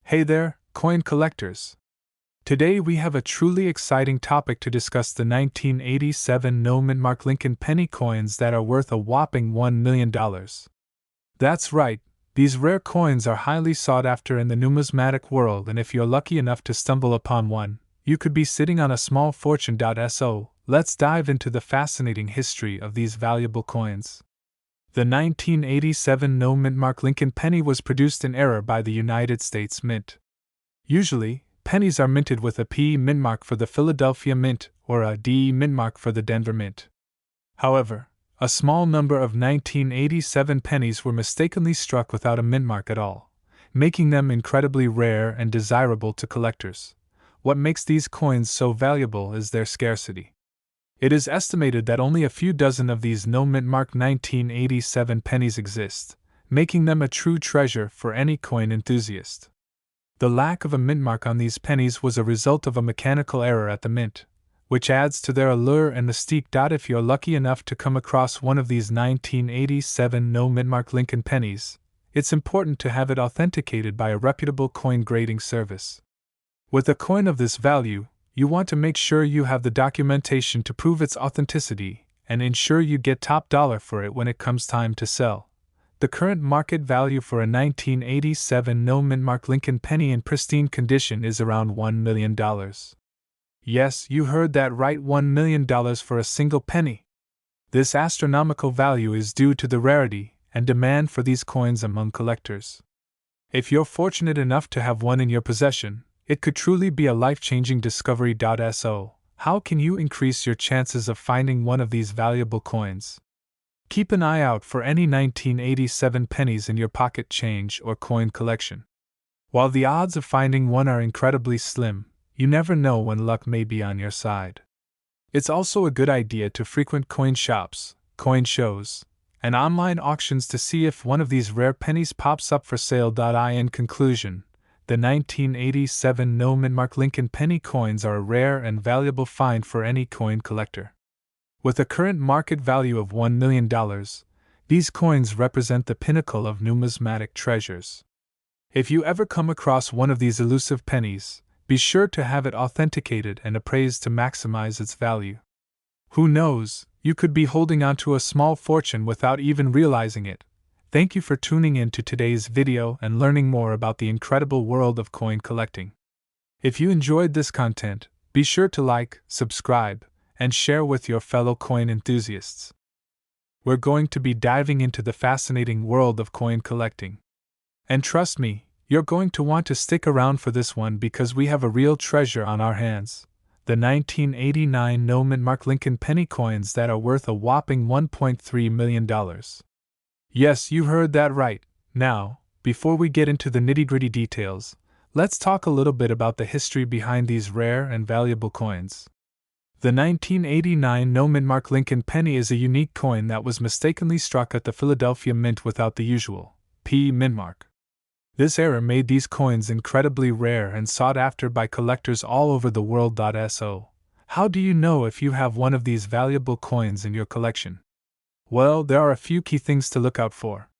Hey there, coin collectors! Today we have a truly exciting topic to discuss: the 1987 no-mint-mark Lincoln penny coins that are worth a whopping $1 million. That's right, these rare coins are highly sought after in the numismatic world, and if you're lucky enough to stumble upon one, you could be sitting on a small fortune. So, let's dive into the fascinating history of these valuable coins. The 1987 no-mint-mark Lincoln penny was produced in error by the United States Mint. Usually, pennies are minted with a P mint mark for the Philadelphia Mint or a D mint mark for the Denver Mint. However, a small number of 1987 pennies were mistakenly struck without a mint mark at all, making them incredibly rare and desirable to collectors. What makes these coins so valuable is their scarcity. It is estimated that only a few dozen of these no-mint-mark 1987 pennies exist, making them a true treasure for any coin enthusiast. The lack of a mint mark on these pennies was a result of a mechanical error at the mint, which adds to their allure and mystique. If you're lucky enough to come across one of these 1987 no-mint-mark Lincoln pennies, it's important to have it authenticated by a reputable coin grading service. With a coin of this value, you want to make sure you have the documentation to prove its authenticity and ensure you get top dollar for it when it comes time to sell. The current market value for a 1987 no-mint-mark Lincoln penny in pristine condition is around $1 million. Yes, you heard that right, $1 million for a single penny. This astronomical value is due to the rarity and demand for these coins among collectors. If you're fortunate enough to have one in your possession, it could truly be a life-changing discovery. So, how can you increase your chances of finding one of these valuable coins? Keep an eye out for any 1987 pennies in your pocket change or coin collection. While the odds of finding one are incredibly slim, you never know when luck may be on your side. It's also a good idea to frequent coin shops, coin shows, and online auctions to see if one of these rare pennies pops up for sale. In conclusion, the 1987 no-mint-mark Lincoln penny coins are a rare and valuable find for any coin collector. With a current market value of $1 million, these coins represent the pinnacle of numismatic treasures. If you ever come across one of these elusive pennies, be sure to have it authenticated and appraised to maximize its value. Who knows, you could be holding onto a small fortune without even realizing it. Thank you for tuning in to today's video and learning more about the incredible world of coin collecting. If you enjoyed this content, be sure to like, subscribe, and share with your fellow coin enthusiasts. We're going to be diving into the fascinating world of coin collecting. And trust me, you're going to want to stick around for this one because we have a real treasure on our hands: the 1989 no-mint-mark Lincoln penny coins that are worth a whopping $1.3 million. Yes, you heard that right. Now, before we get into the nitty-gritty details, let's talk a little bit about the history behind these rare and valuable coins. The 1989 no-mint-mark Lincoln penny is a unique coin that was mistakenly struck at the Philadelphia Mint without the usual P mint mark. This error made these coins incredibly rare and sought after by collectors all over the world. So, how do you know if you have one of these valuable coins in your collection? Well, there are a few key things to look out for.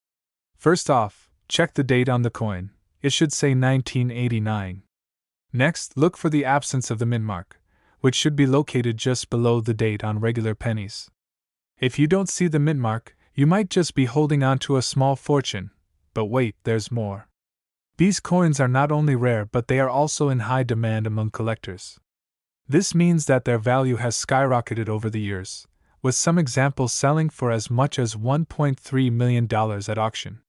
First off, check the date on the coin. It should say 1989. Next, look for the absence of the mint mark, which should be located just below the date on regular pennies. If you don't see the mint mark, you might just be holding on to a small fortune. But wait, there's more. These coins are not only rare, but they are also in high demand among collectors. This means that their value has skyrocketed over the years, with some examples selling for as much as $1.3 million at auction.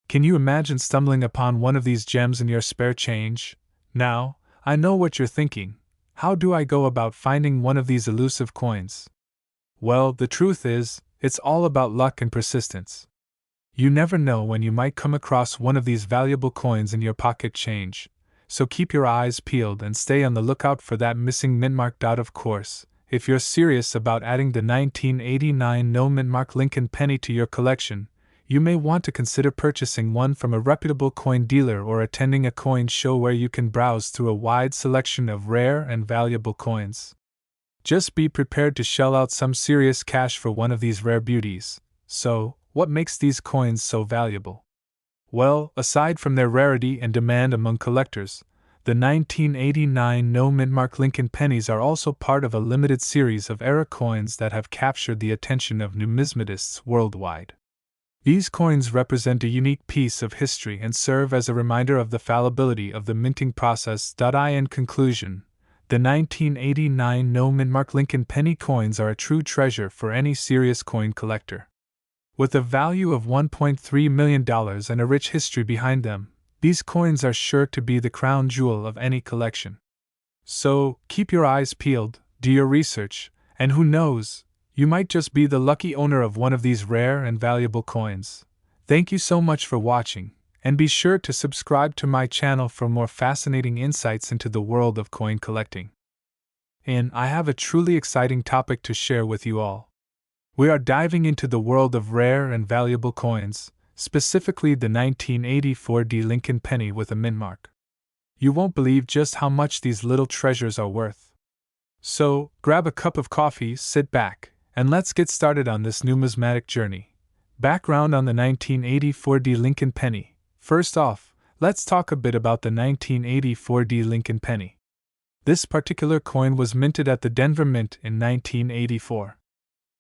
Can you imagine stumbling upon one of these gems in your spare change? Now, I know what you're thinking. How do I go about finding one of these elusive coins? Well, the truth is, it's all about luck and persistence. You never know when you might come across one of these valuable coins in your pocket change, so keep your eyes peeled and stay on the lookout for that missing mint mark. Of course, if you're serious about adding the 1989 no-mint-mark Lincoln penny to your collection, you may want to consider purchasing one from a reputable coin dealer or attending a coin show where you can browse through a wide selection of rare and valuable coins. Just be prepared to shell out some serious cash for one of these rare beauties. So, what makes these coins so valuable? Well, aside from their rarity and demand among collectors, the 1989 no-mint-mark Lincoln pennies are also part of a limited series of era coins that have captured the attention of numismatists worldwide. These coins represent a unique piece of history and serve as a reminder of the fallibility of the minting process. In conclusion, the 1989 no-mint-mark Lincoln penny coins are a true treasure for any serious coin collector. With a value of $1.3 million and a rich history behind them, these coins are sure to be the crown jewel of any collection. So, keep your eyes peeled, do your research, and who knows, you might just be the lucky owner of one of these rare and valuable coins. Thank you so much for watching, and be sure to subscribe to my channel for more fascinating insights into the world of coin collecting. And I have a truly exciting topic to share with you all. We are diving into the world of rare and valuable coins, specifically the 1984 Lincoln penny with a mint mark. You won't believe just how much these little treasures are worth. So, grab a cup of coffee, sit back, and let's get started on this numismatic journey. Background on the 1984 Lincoln penny. First off, let's talk a bit about the 1984 Lincoln penny. This particular coin was minted at the Denver Mint in 1984.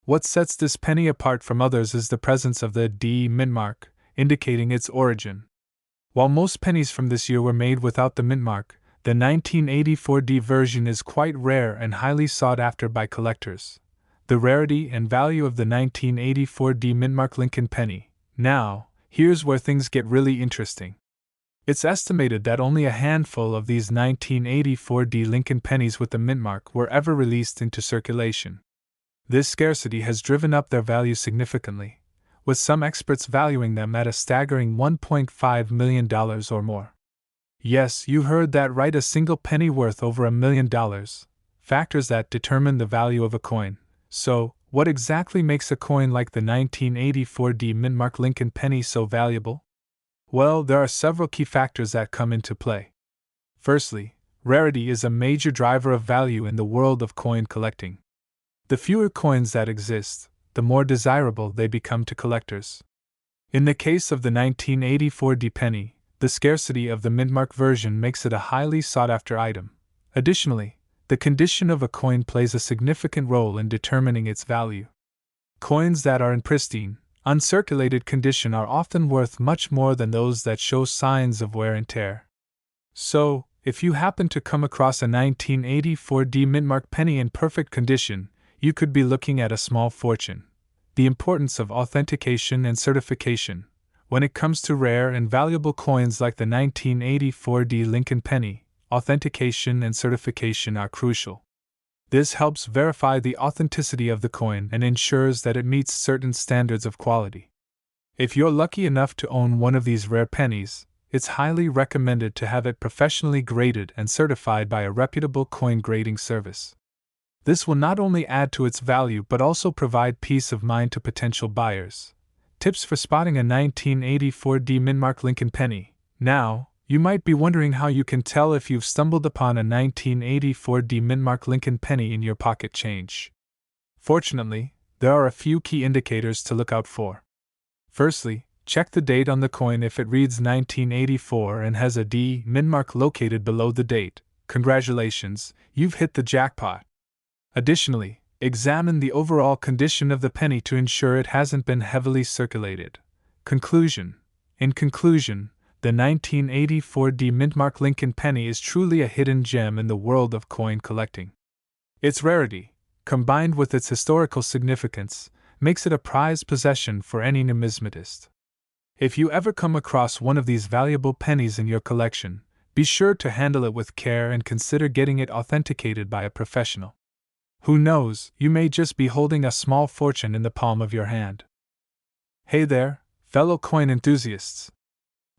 What sets this penny apart from others is the presence of the D mint mark, indicating its origin. While most pennies from this year were made without the mint mark, the 1984 D version is quite rare and highly sought after by collectors. The rarity and value of the 1984 D mint mark Lincoln penny. Now, here's where things get really interesting. It's estimated that only a handful of these 1984 D Lincoln pennies with the mint mark were ever released into circulation. This scarcity has driven up their value significantly, with some experts valuing them at a staggering $1.5 million or more. Yes, you heard that right, a single penny worth over $1 million. Factors that determine the value of a coin. So, what exactly makes a coin like the 1984 D mint mark Lincoln penny so valuable? Well, there are several key factors that come into play. Firstly, rarity is a major driver of value in the world of coin collecting. The fewer coins that exist, the more desirable they become to collectors. In the case of the 1984 D penny, the scarcity of the mint mark version makes it a highly sought-after item. Additionally, the condition of a coin plays a significant role in determining its value. Coins that are in pristine, uncirculated condition are often worth much more than those that show signs of wear and tear. So, if you happen to come across a 1984 D mint mark penny in perfect condition, you could be looking at a small fortune. The importance of authentication and certification. When it comes to rare and valuable coins like the 1984 D Lincoln penny, authentication and certification are crucial. This helps verify the authenticity of the coin and ensures that it meets certain standards of quality. If you're lucky enough to own one of these rare pennies, it's highly recommended to have it professionally graded and certified by a reputable coin grading service. This will not only add to its value but also provide peace of mind to potential buyers. Tips for spotting a 1984 D mint mark Lincoln penny. Now, you might be wondering how you can tell if you've stumbled upon a 1984 D mint mark Lincoln penny in your pocket change. Fortunately, there are a few key indicators to look out for. Firstly, check the date on the coin. If it reads 1984 and has a D mint mark located below the date, congratulations, you've hit the jackpot. Additionally, examine the overall condition of the penny to ensure it hasn't been heavily circulated. Conclusion. In conclusion, the 1984 D mint mark Lincoln penny is truly a hidden gem in the world of coin collecting. Its rarity, combined with its historical significance, makes it a prized possession for any numismatist. If you ever come across one of these valuable pennies in your collection, be sure to handle it with care and consider getting it authenticated by a professional. Who knows, you may just be holding a small fortune in the palm of your hand. Hey there, fellow coin enthusiasts!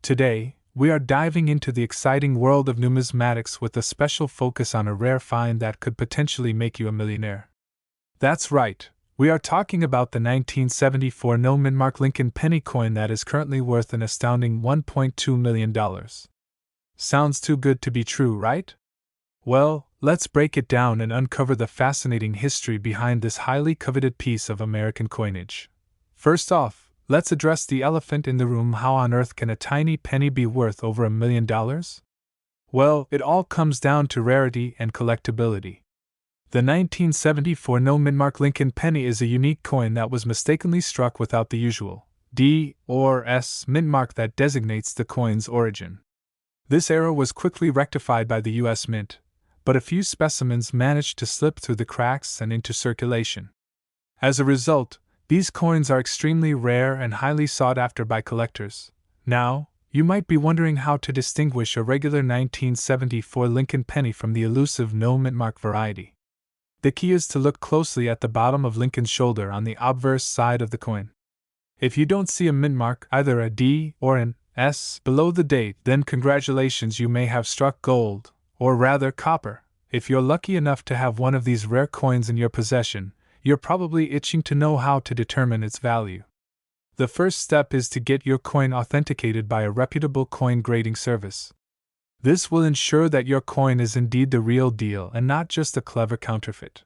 Today, we are diving into the exciting world of numismatics with a special focus on a rare find that could potentially make you a millionaire. That's right, we are talking about the 1974 no mint mark Lincoln penny coin that is currently worth an astounding $1.2 million. Sounds too good to be true, right? Well, let's break it down and uncover the fascinating history behind this highly coveted piece of American coinage. First off, let's address the elephant in the room. How on earth can a tiny penny be worth over $1 million? Well, it all comes down to rarity and collectability. The 1974 no-mint-mark Lincoln penny is a unique coin that was mistakenly struck without the usual D or S mint mark that designates the coin's origin. This error was quickly rectified by the U.S. Mint, but a few specimens managed to slip through the cracks and into circulation. As a result, these coins are extremely rare and highly sought after by collectors. Now, you might be wondering how to distinguish a regular 1974 Lincoln penny from the elusive no-mint-mark variety. The key is to look closely at the bottom of Lincoln's shoulder on the obverse side of the coin. If you don't see a mint mark, either a D or an S, below the date, then congratulations, you may have struck gold, or rather copper. If you're lucky enough to have one of these rare coins in your possession, you're probably itching to know how to determine its value. The first step is to get your coin authenticated by a reputable coin grading service. This will ensure that your coin is indeed the real deal and not just a clever counterfeit.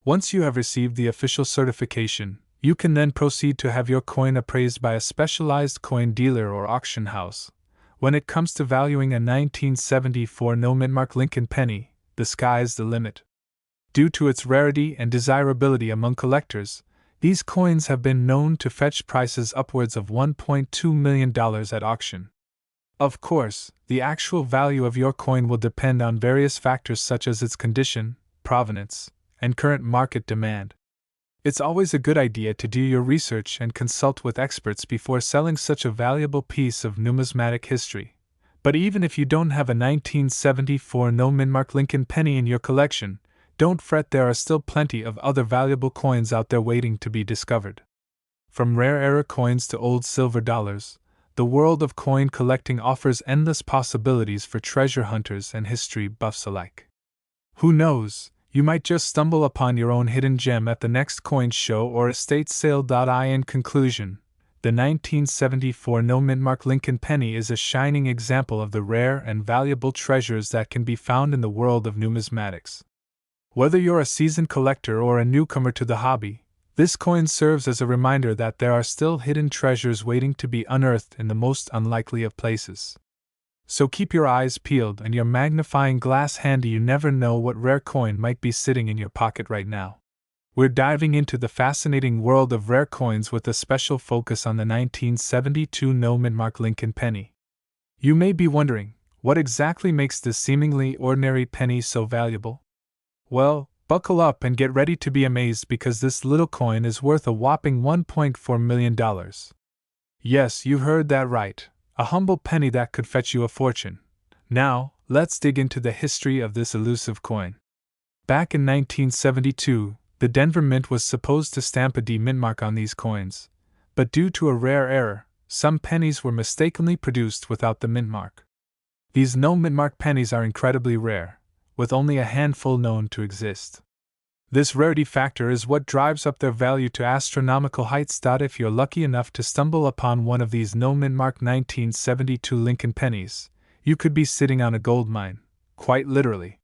Once you have received the official certification, you can then proceed to have your coin appraised by a specialized coin dealer or auction house. When it comes to valuing a 1974 no-mint-mark Lincoln penny, the sky's the limit. Due to its rarity and desirability among collectors, these coins have been known to fetch prices upwards of $1.2 million at auction. Of course, the actual value of your coin will depend on various factors such as its condition, provenance, and current market demand. It's always a good idea to do your research and consult with experts before selling such a valuable piece of numismatic history. But even if you don't have a 1974 no-mint-mark Lincoln penny in your collection, don't fret, there are still plenty of other valuable coins out there waiting to be discovered. From rare era coins to old silver dollars, the world of coin collecting offers endless possibilities for treasure hunters and history buffs alike. Who knows? You might just stumble upon your own hidden gem at the next coin show or estate sale. In conclusion, the 1974 no-mint-mark Lincoln penny is a shining example of the rare and valuable treasures that can be found in the world of numismatics. Whether you're a seasoned collector or a newcomer to the hobby, this coin serves as a reminder that there are still hidden treasures waiting to be unearthed in the most unlikely of places. So keep your eyes peeled and your magnifying glass handy. You never know what rare coin might be sitting in your pocket right now. We're diving into the fascinating world of rare coins with a special focus on the 1972 no-mint-mark Lincoln penny. You may be wondering, what exactly makes this seemingly ordinary penny so valuable? Well, buckle up and get ready to be amazed, because this little coin is worth a whopping $1.4 million. Yes, you heard that right. A humble penny that could fetch you a fortune. Now, let's dig into the history of this elusive coin. Back in 1972, the Denver Mint was supposed to stamp a D mint mark on these coins, but due to a rare error, some pennies were mistakenly produced without the mint mark. These no mint mark pennies are incredibly rare, with only a handful known to exist. This rarity factor is what drives up their value to astronomical heights. If you're lucky enough to stumble upon one of these no-mint-mark 1972 Lincoln pennies, you could be sitting on a gold mine, quite literally.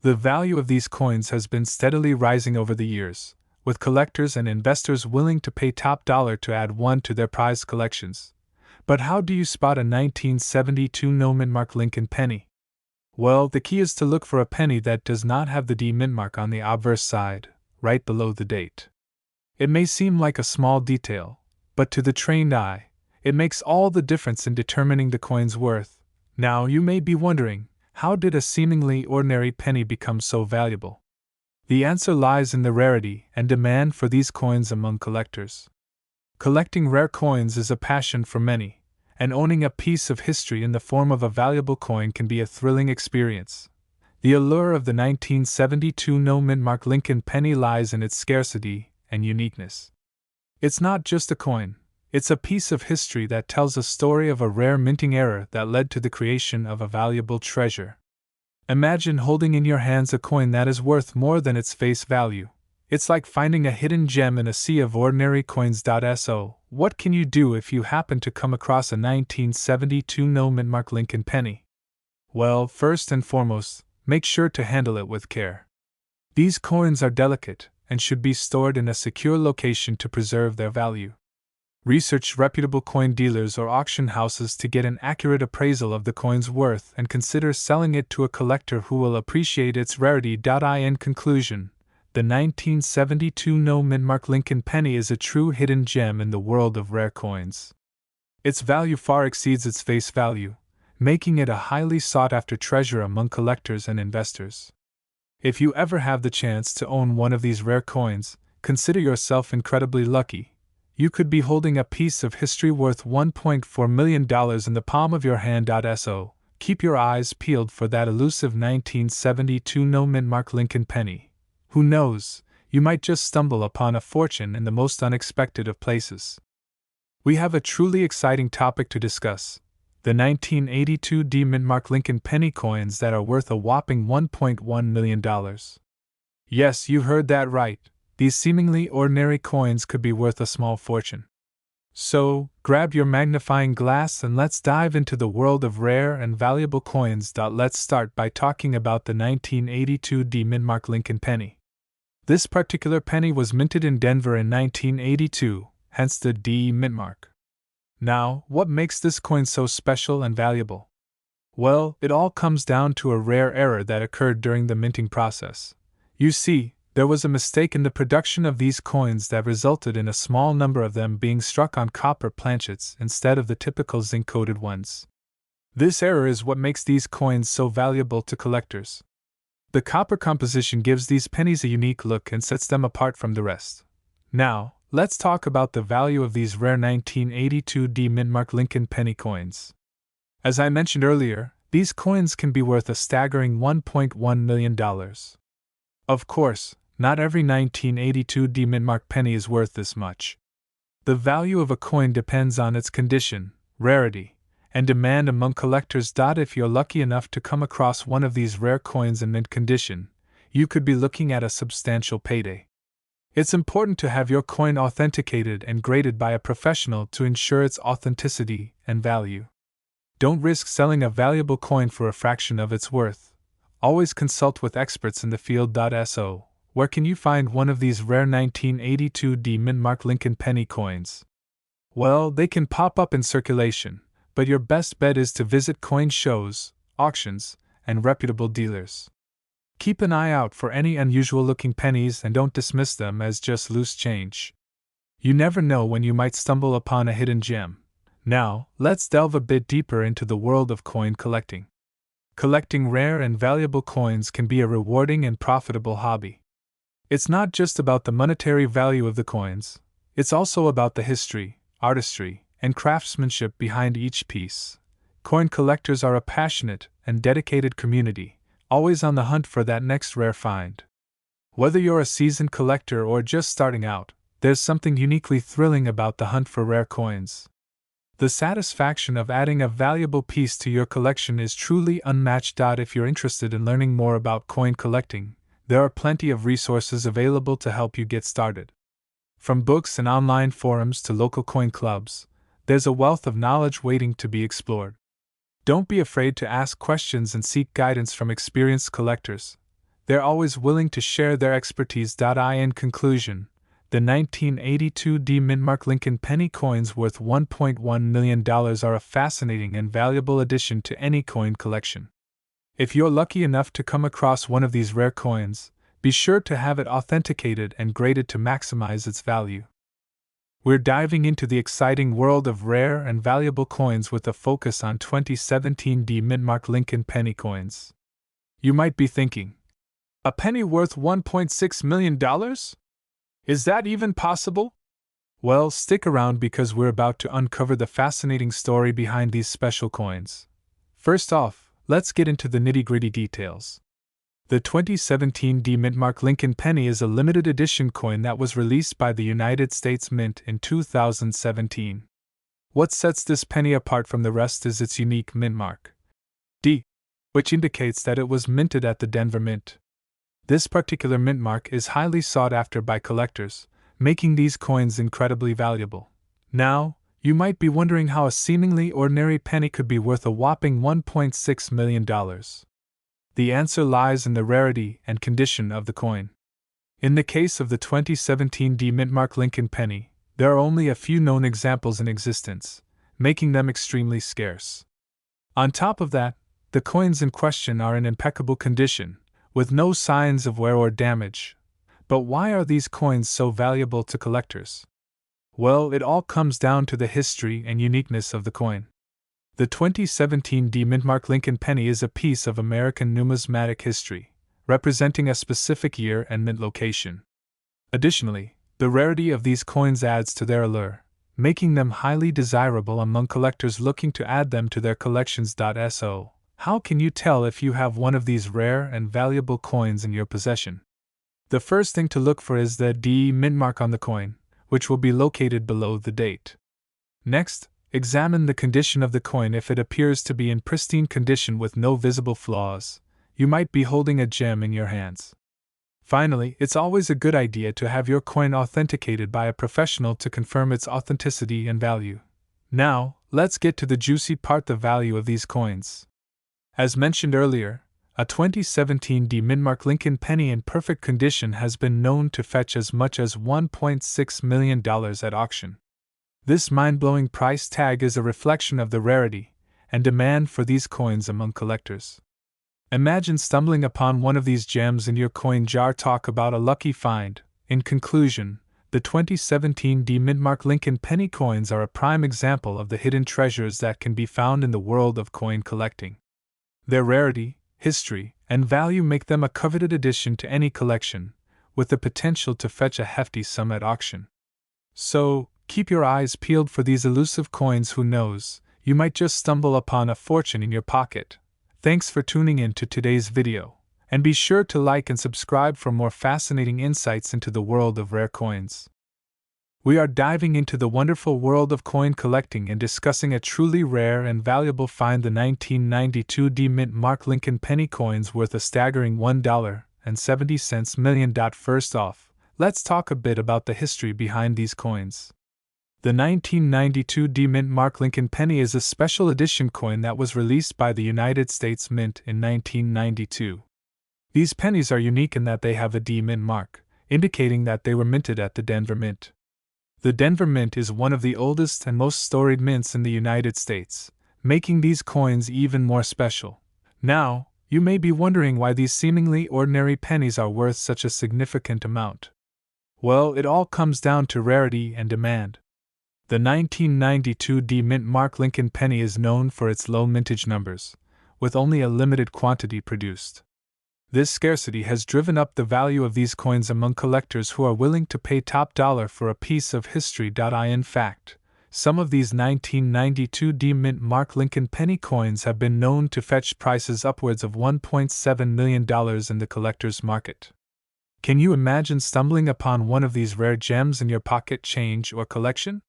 The value of these coins has been steadily rising over the years, with collectors and investors willing to pay top dollar to add one to their prized collections. But how do you spot a 1972 no-mint-mark Lincoln penny? Well, the key is to look for a penny that does not have the D mint mark on the obverse side, right below the date. It may seem like a small detail, but to the trained eye, it makes all the difference in determining the coin's worth. Now you may be wondering, how did a seemingly ordinary penny become so valuable? The answer lies in the rarity and demand for these coins among collectors. Collecting rare coins is a passion for many, and owning a piece of history in the form of a valuable coin can be a thrilling experience. The allure of the 1972 no-mint-mark Lincoln penny lies in its scarcity and uniqueness. It's not just a coin, it's a piece of history that tells a story of a rare minting error that led to the creation of a valuable treasure. Imagine holding in your hands a coin that is worth more than its face value. It's like finding a hidden gem in a sea of ordinary coins. So, what can you do if you happen to come across a 1972 no-mint-mark Lincoln penny? Well, first and foremost, make sure to handle it with care. These coins are delicate and should be stored in a secure location to preserve their value. Research reputable coin dealers or auction houses to get an accurate appraisal of the coin's worth and consider selling it to a collector who will appreciate its rarity. In conclusion, the 1972 no-mint Lincoln penny is a true hidden gem in the world of rare coins. Its value far exceeds its face value, making it a highly sought-after treasure among collectors and investors. If you ever have the chance to own one of these rare coins, consider yourself incredibly lucky. You could be holding a piece of history worth $1.4 million in the palm of your hand. So, keep your eyes peeled for that elusive 1972 no-mint Lincoln penny. Who knows, you might just stumble upon a fortune in the most unexpected of places. We have a truly exciting topic to discuss: the 1982 mint Lincoln penny coins that are worth a whopping $1.1 million. Yes, you heard that right. These seemingly ordinary coins could be worth a small fortune. So, grab your magnifying glass and let's dive into the world of rare and valuable coins. Let's start by talking about the 1982 mint Lincoln penny. This particular penny was minted in Denver in 1982, hence the D mint mark. Now, what makes this coin so special and valuable? Well, it all comes down to a rare error that occurred during the minting process. You see, there was a mistake in the production of these coins that resulted in a small number of them being struck on copper planchets instead of the typical zinc-coated ones. This error is what makes these coins so valuable to collectors. The copper composition gives these pennies a unique look and sets them apart from the rest. Now, let's talk about the value of these rare 1982 mint Lincoln penny coins. As I mentioned earlier, these coins can be worth a staggering $1.1 million. Of course, not every 1982 mint penny is worth this much. The value of a coin depends on its condition, rarity, and demand among collectors. If you're lucky enough to come across one of these rare coins in mint condition, you could be looking at a substantial payday. It's important to have your coin authenticated and graded by a professional to ensure its authenticity and value. Don't risk selling a valuable coin for a fraction of its worth. Always consult with experts in the field. So, where can you find one of these rare 1982 mint Lincoln penny coins? Well, they can pop up in circulation, but your best bet is to visit coin shows, auctions, and reputable dealers. Keep an eye out for any unusual-looking pennies and don't dismiss them as just loose change. You never know when you might stumble upon a hidden gem. Now, let's delve a bit deeper into the world of coin collecting. Collecting rare and valuable coins can be a rewarding and profitable hobby. It's not just about the monetary value of the coins, it's also about the history, artistry, and craftsmanship behind each piece. Coin collectors are a passionate and dedicated community, always on the hunt for that next rare find. Whether you're a seasoned collector or just starting out, there's something uniquely thrilling about the hunt for rare coins. The satisfaction of adding a valuable piece to your collection is truly unmatched. If you're interested in learning more about coin collecting, there are plenty of resources available to help you get started. From books and online forums to local coin clubs, there's a wealth of knowledge waiting to be explored. Don't be afraid to ask questions and seek guidance from experienced collectors. They're always willing to share their expertise. In conclusion, the 1982 mint Lincoln penny coins worth $1.1 million are a fascinating and valuable addition to any coin collection. If you're lucky enough to come across one of these rare coins, be sure to have it authenticated and graded to maximize its value. We're diving into the exciting world of rare and valuable coins with a focus on 2017 mint Lincoln penny coins. You might be thinking, a penny worth $1.6 million? Is that even possible? Well, stick around because we're about to uncover the fascinating story behind these special coins. First off, let's get into the nitty-gritty details. The 2017 mint Lincoln penny is a limited edition coin that was released by the United States Mint in 2017. What sets this penny apart from the rest is its unique mint mark, D, which indicates that it was minted at the Denver Mint. This particular mint mark is highly sought after by collectors, making these coins incredibly valuable. Now, you might be wondering how a seemingly ordinary penny could be worth a whopping $1.6 million. The answer lies in the rarity and condition of the coin. In the case of the 2017 mint Lincoln penny, There are only a few known examples in existence, making them extremely scarce. On top of that, the coins in question are in impeccable condition, with no signs of wear or damage. But why are these coins so valuable to collectors? Well, it all comes down to the history and uniqueness of the coin. The 2017 D Mintmark Lincoln penny is a piece of American numismatic history, representing a specific year and mint location. Additionally, the rarity of these coins adds to their allure, making them highly desirable among collectors looking to add them to their collections. So, how can you tell if you have one of these rare and valuable coins in your possession? The first thing to look for is the D mint mark on the coin, which will be located below the date. Next, examine the condition of the coin. If it appears to be in pristine condition with no visible flaws, you might be holding a gem in your hands. Finally, it's always a good idea to have your coin authenticated by a professional to confirm its authenticity and value. Now, let's get to the juicy part: the value of these coins. As mentioned earlier, a 2017 D Mintmark Lincoln penny in perfect condition has been known to fetch as much as $1.6 million at auction. This mind-blowing price tag is a reflection of the rarity and demand for these coins among collectors. Imagine stumbling upon one of these gems in your coin jar. Talk about a lucky find. In conclusion, the 2017 D Mintmark Lincoln penny coins are a prime example of the hidden treasures that can be found in the world of coin collecting. Their rarity, history, and value make them a coveted addition to any collection, with the potential to fetch a hefty sum at auction. So, keep your eyes peeled for these elusive coins. Who knows, you might just stumble upon a fortune in your pocket. Thanks for tuning in to today's video, and be sure to like and subscribe for more fascinating insights into the world of rare coins. We are diving into the wonderful world of coin collecting and discussing a truly rare and valuable find: the 1992 D Mintmark Lincoln penny coins worth a staggering $1.70 million. First off, let's talk a bit about the history behind these coins. The 1992 D Mintmark Lincoln penny is a special edition coin that was released by the United States Mint in 1992. These pennies are unique in that they have a D Mint mark, indicating that they were minted at the Denver Mint. The Denver Mint is one of the oldest and most storied mints in the United States, making these coins even more special. Now, you may be wondering why these seemingly ordinary pennies are worth such a significant amount. Well, it all comes down to rarity and demand. The 1992 D Mintmark Lincoln penny is known for its low mintage numbers, with only a limited quantity produced. This scarcity has driven up the value of these coins among collectors who are willing to pay top dollar for a piece of history. In fact, some of these 1992 D Mintmark Lincoln penny coins have been known to fetch prices upwards of $1.7 million in the collector's market. Can you imagine stumbling upon one of these rare gems in your pocket, change, or collection?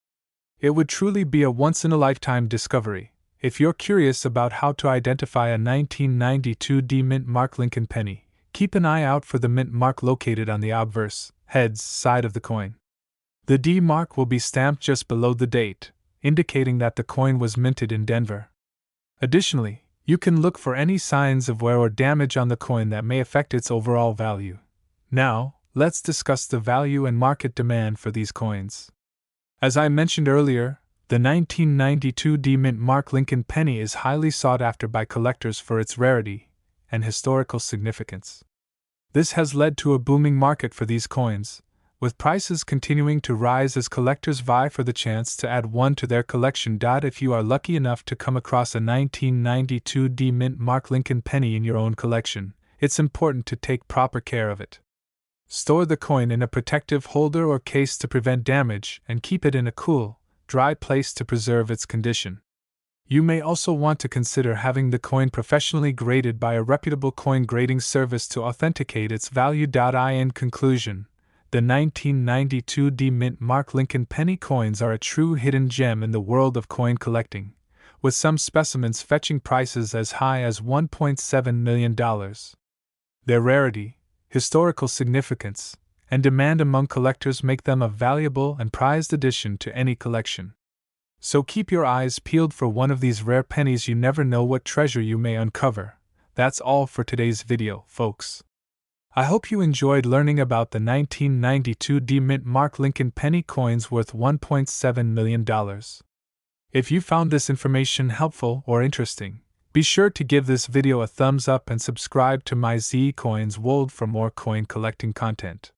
It would truly be a once-in-a-lifetime discovery. If you're curious about how to identify a 1992 D Mintmark Lincoln penny, keep an eye out for the mint mark located on the obverse, heads side of the coin. The D mark will be stamped just below the date, indicating that the coin was minted in Denver. Additionally, you can look for any signs of wear or damage on the coin that may affect its overall value. Now, let's discuss the value and market demand for these coins. As I mentioned earlier, the 1992 D Mintmark Lincoln penny is highly sought after by collectors for its rarity and historical significance. This has led to a booming market for these coins, with prices continuing to rise as collectors vie for the chance to add one to their collection. If you are lucky enough to come across a 1992 D Mintmark Lincoln penny in your own collection, it's important to take proper care of it. Store the coin in a protective holder or case to prevent damage and keep it in a cool, dry place to preserve its condition. You may also want to consider having the coin professionally graded by a reputable coin grading service to authenticate its value. In conclusion, the 1992 D Mintmark Lincoln penny coins are a true hidden gem in the world of coin collecting, with some specimens fetching prices as high as $1.7 million. Their rarity, historical significance, and demand among collectors make them a valuable and prized addition to any collection. So keep your eyes peeled for one of these rare pennies. You never know what treasure you may uncover. That's all for today's video, folks. I hope you enjoyed learning about the 1992 D-Mint Mark Lincoln penny coins worth $1.7 million. If you found this information helpful or interesting, be sure to give this video a thumbs up and subscribe to my Z Coins World for more coin collecting content.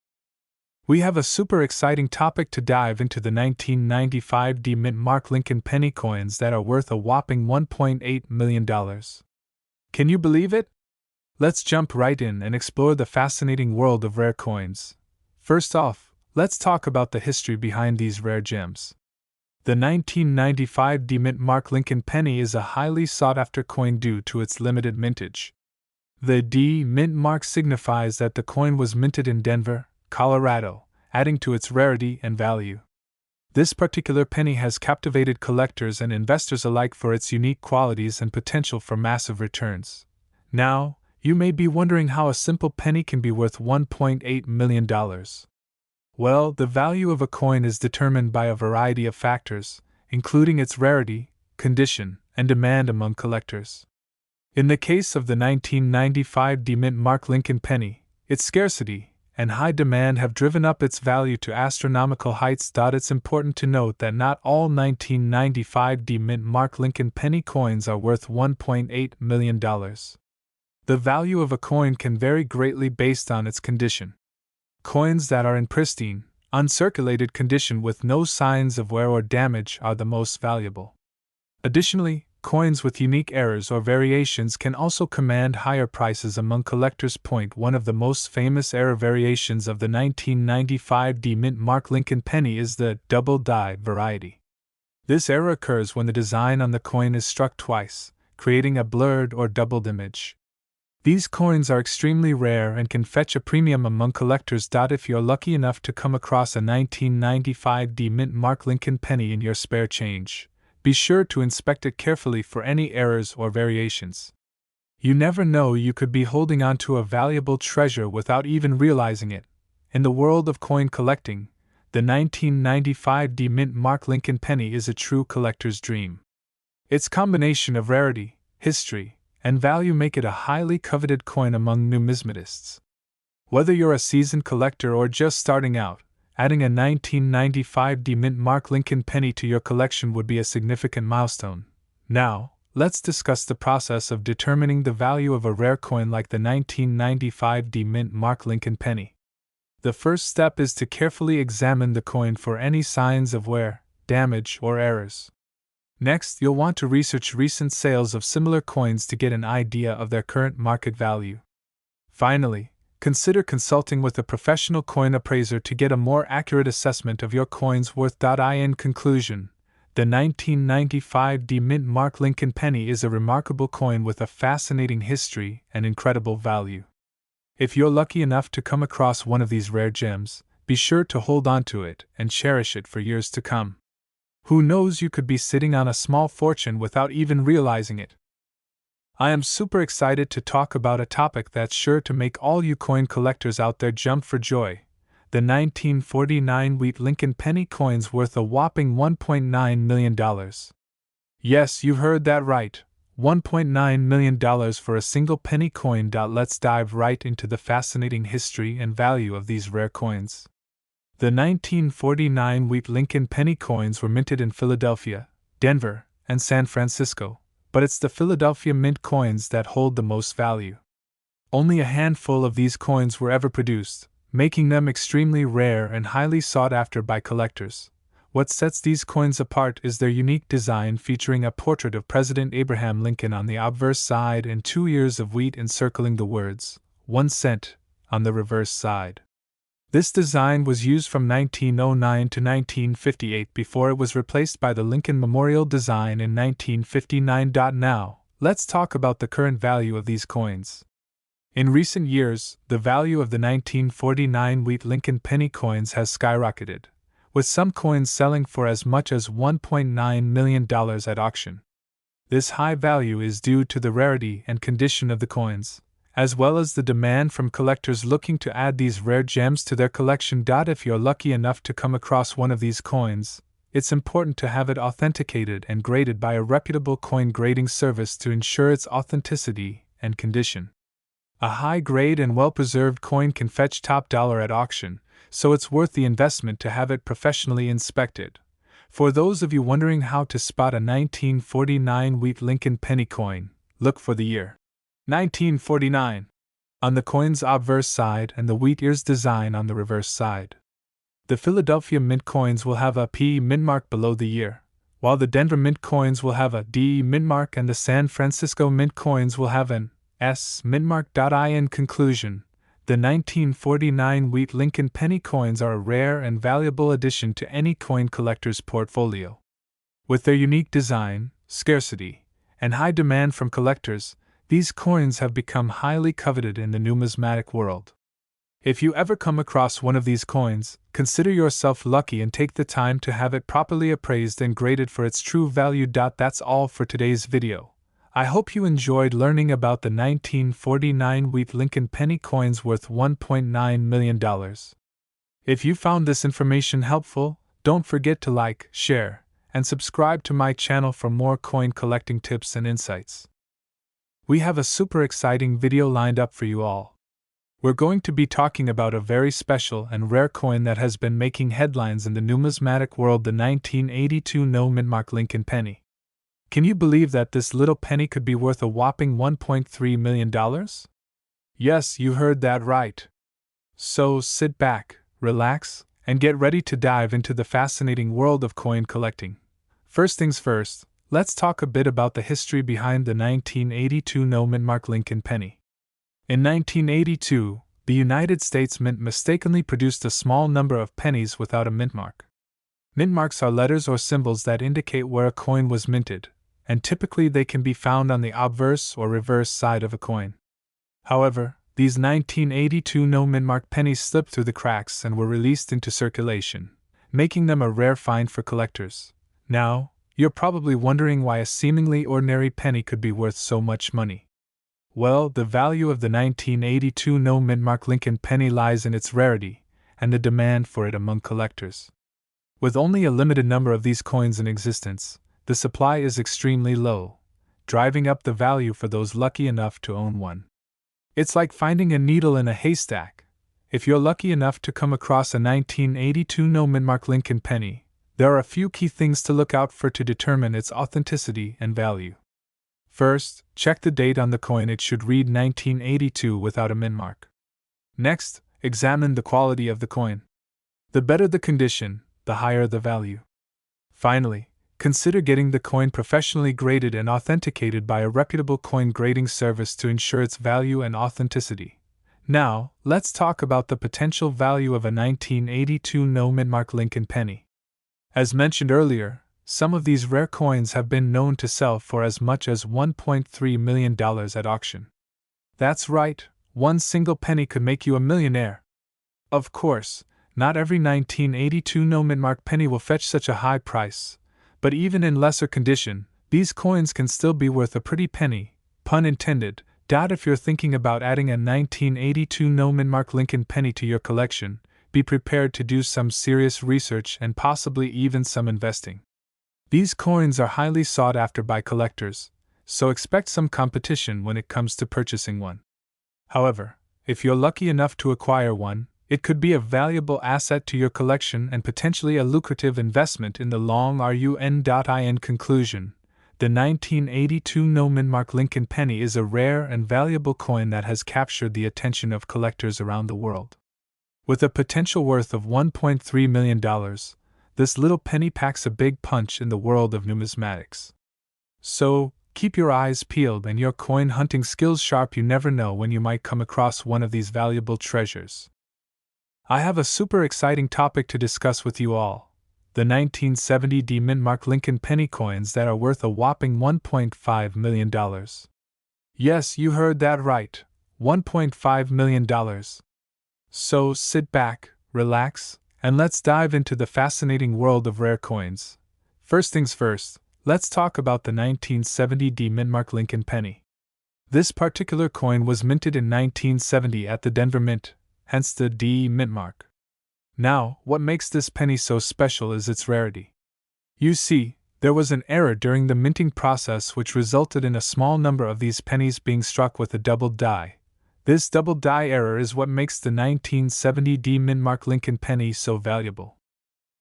We have a super exciting topic to dive into: the 1995 D-Mint Mark Lincoln penny coins that are worth a whopping $1.8 million. Can you believe it? Let's jump right in and explore the fascinating world of rare coins. First off, let's talk about the history behind these rare gems. The 1995 D-Mint Mark Lincoln penny is a highly sought-after coin due to its limited mintage. The D-Mint mark signifies that the coin was minted in Denver, Colorado, adding to its rarity and value. This particular penny has captivated collectors and investors alike for its unique qualities and potential for massive returns. Now, you may be wondering how a simple penny can be worth $1.8 million. Well, the value of a coin is determined by a variety of factors, including its rarity, condition, and demand among collectors. In the case of the 1995 D-Mint Mark Lincoln penny, its scarcity and high demand have driven up its value to astronomical heights. It's important to note that not all 1995 D-Mint Mark Lincoln penny coins are worth $1.8 million. The value of a coin can vary greatly based on its condition. Coins that are in pristine, uncirculated condition with no signs of wear or damage are the most valuable. Additionally, coins with unique errors or variations can also command higher prices among collectors. One of the most famous error variations of the 1995 D-Mint Mark Lincoln penny is the double die variety. This error occurs when the design on the coin is struck twice, creating a blurred or doubled image. These coins are extremely rare and can fetch a premium among collectors. If you're lucky enough to come across a 1995 D-Mint Mark Lincoln penny in your spare change, be sure to inspect it carefully for any errors or variations. You never know, you could be holding on to a valuable treasure without even realizing it. In the world of coin collecting, the 1995 D-Mint Mark Lincoln penny is a true collector's dream. Its combination of rarity, history, and value make it a highly coveted coin among numismatists. Whether you're a seasoned collector or just starting out, adding a 1995 D-Mint Mark Lincoln penny to your collection would be a significant milestone. Now, let's discuss the process of determining the value of a rare coin like the 1995 D-Mint Mark Lincoln penny. The first step is to carefully examine the coin for any signs of wear, damage, or errors. Next, you'll want to research recent sales of similar coins to get an idea of their current market value. Finally, consider consulting with a professional coin appraiser to get a more accurate assessment of your coin's worth. In conclusion, the 1995 D-Mint Mark Lincoln penny is a remarkable coin with a fascinating history and incredible value. If you're lucky enough to come across one of these rare gems, be sure to hold on to it and cherish it for years to come. Who knows, you could be sitting on a small fortune without even realizing it. I am super excited to talk about a topic that's sure to make all you coin collectors out there jump for joy: the 1949 Wheat Lincoln penny coins worth a whopping $1.9 million. Yes, you heard that right, $1.9 million for a single penny coin. Let's dive right into the fascinating history and value of these rare coins. The 1949 Wheat Lincoln penny coins were minted in Philadelphia, Denver, and San Francisco, but it's the Philadelphia Mint coins that hold the most value. Only a handful of these coins were ever produced, making them extremely rare and highly sought after by collectors. What sets these coins apart is their unique design, featuring a portrait of President Abraham Lincoln on the obverse side and 2 ears of wheat encircling the words, 1 cent, on the reverse side. This design was used from 1909 to 1958 before it was replaced by the Lincoln Memorial design in 1959. Now, let's talk about the current value of these coins. In recent years, the value of the 1949 Wheat Lincoln penny coins has skyrocketed, with some coins selling for as much as $1.9 million at auction. This high value is due to the rarity and condition of the coins, as well as the demand from collectors looking to add these rare gems to their collection. If you're lucky enough to come across one of these coins, it's important to have it authenticated and graded by a reputable coin grading service to ensure its authenticity and condition. A high-grade and well-preserved coin can fetch top dollar at auction, so it's worth the investment to have it professionally inspected. For those of you wondering how to spot a 1949 wheat Lincoln penny coin, look for the year 1949 on the coin's obverse side and the wheat ears design on the reverse side. The Philadelphia Mint coins will have a P mint mark below the year, while the Denver Mint coins will have a D mint mark and the San Francisco Mint coins will have an S mint mark. In conclusion, the 1949 wheat Lincoln penny coins are a rare and valuable addition to any coin collector's portfolio. With their unique design, scarcity, and high demand from collectors, these coins have become highly coveted in the numismatic world. If you ever come across one of these coins, consider yourself lucky and take the time to have it properly appraised and graded for its true value. That's all for today's video. I hope you enjoyed learning about the 1949 wheat Lincoln penny coins worth $1.9 million. If you found this information helpful, don't forget to like, share, and subscribe to my channel for more coin collecting tips and insights. We have a super exciting video lined up for you all. We're going to be talking about a very special and rare coin that has been making headlines in the numismatic world, the 1982 no mint mark Lincoln penny. Can you believe that this little penny could be worth a whopping $1.3 million? Yes, you heard that right. So sit back, relax, and get ready to dive into the fascinating world of coin collecting. First things first, let's talk a bit about the history behind the 1982 no mint mark Lincoln penny. In 1982, the United States Mint mistakenly produced a small number of pennies without a mint mark. Mint marks are letters or symbols that indicate where a coin was minted, and typically they can be found on the obverse or reverse side of a coin. However, these 1982 no mint mark pennies slipped through the cracks and were released into circulation, making them a rare find for collectors. Now, you're probably wondering why a seemingly ordinary penny could be worth so much money. Well, the value of the 1982 no mint mark Lincoln penny lies in its rarity and the demand for it among collectors. With only a limited number of these coins in existence, the supply is extremely low, driving up the value for those lucky enough to own one. It's like finding a needle in a haystack. If you're lucky enough to come across a 1982 no mint mark Lincoln penny, there are a few key things to look out for to determine its authenticity and value. First, check the date on the coin. It should read 1982 without a mint mark. Next, examine the quality of the coin. The better the condition, the higher the value. Finally, consider getting the coin professionally graded and authenticated by a reputable coin grading service to ensure its value and authenticity. Now, let's talk about the potential value of a 1982 no mint mark Lincoln penny. As mentioned earlier, some of these rare coins have been known to sell for as much as $1.3 million at auction. That's right, one single penny could make you a millionaire. Of course, not every 1982 no mint mark penny will fetch such a high price, but even in lesser condition, these coins can still be worth a pretty penny, pun intended. If you're thinking about adding a 1982 no mint mark Lincoln penny to your collection, be prepared to do some serious research and possibly even some investing. These coins are highly sought after by collectors, so expect some competition when it comes to purchasing one. However, if you're lucky enough to acquire one, it could be a valuable asset to your collection and potentially a lucrative investment in the long run. In conclusion, the 1982 no mint mark Lincoln penny is a rare and valuable coin that has captured the attention of collectors around the world. With a potential worth of $1.3 million, this little penny packs a big punch in the world of numismatics. So, keep your eyes peeled and your coin hunting skills sharp. You never know when you might come across one of these valuable treasures. I have a super exciting topic to discuss with you all: the 1970 D mint mark Lincoln penny coins that are worth a whopping $1.5 million. Yes, you heard that right, $1.5 million. So sit back, relax, and let's dive into the fascinating world of rare coins. First things first, let's talk about the 1970 D mint mark Lincoln penny. This particular coin was minted in 1970 at the Denver Mint, hence the D mint mark. Now, what makes this penny so special is its rarity. You see, there was an error during the minting process which resulted in a small number of these pennies being struck with a doubled die, This double die error is what makes the 1970 Mint-Mark Lincoln penny so valuable.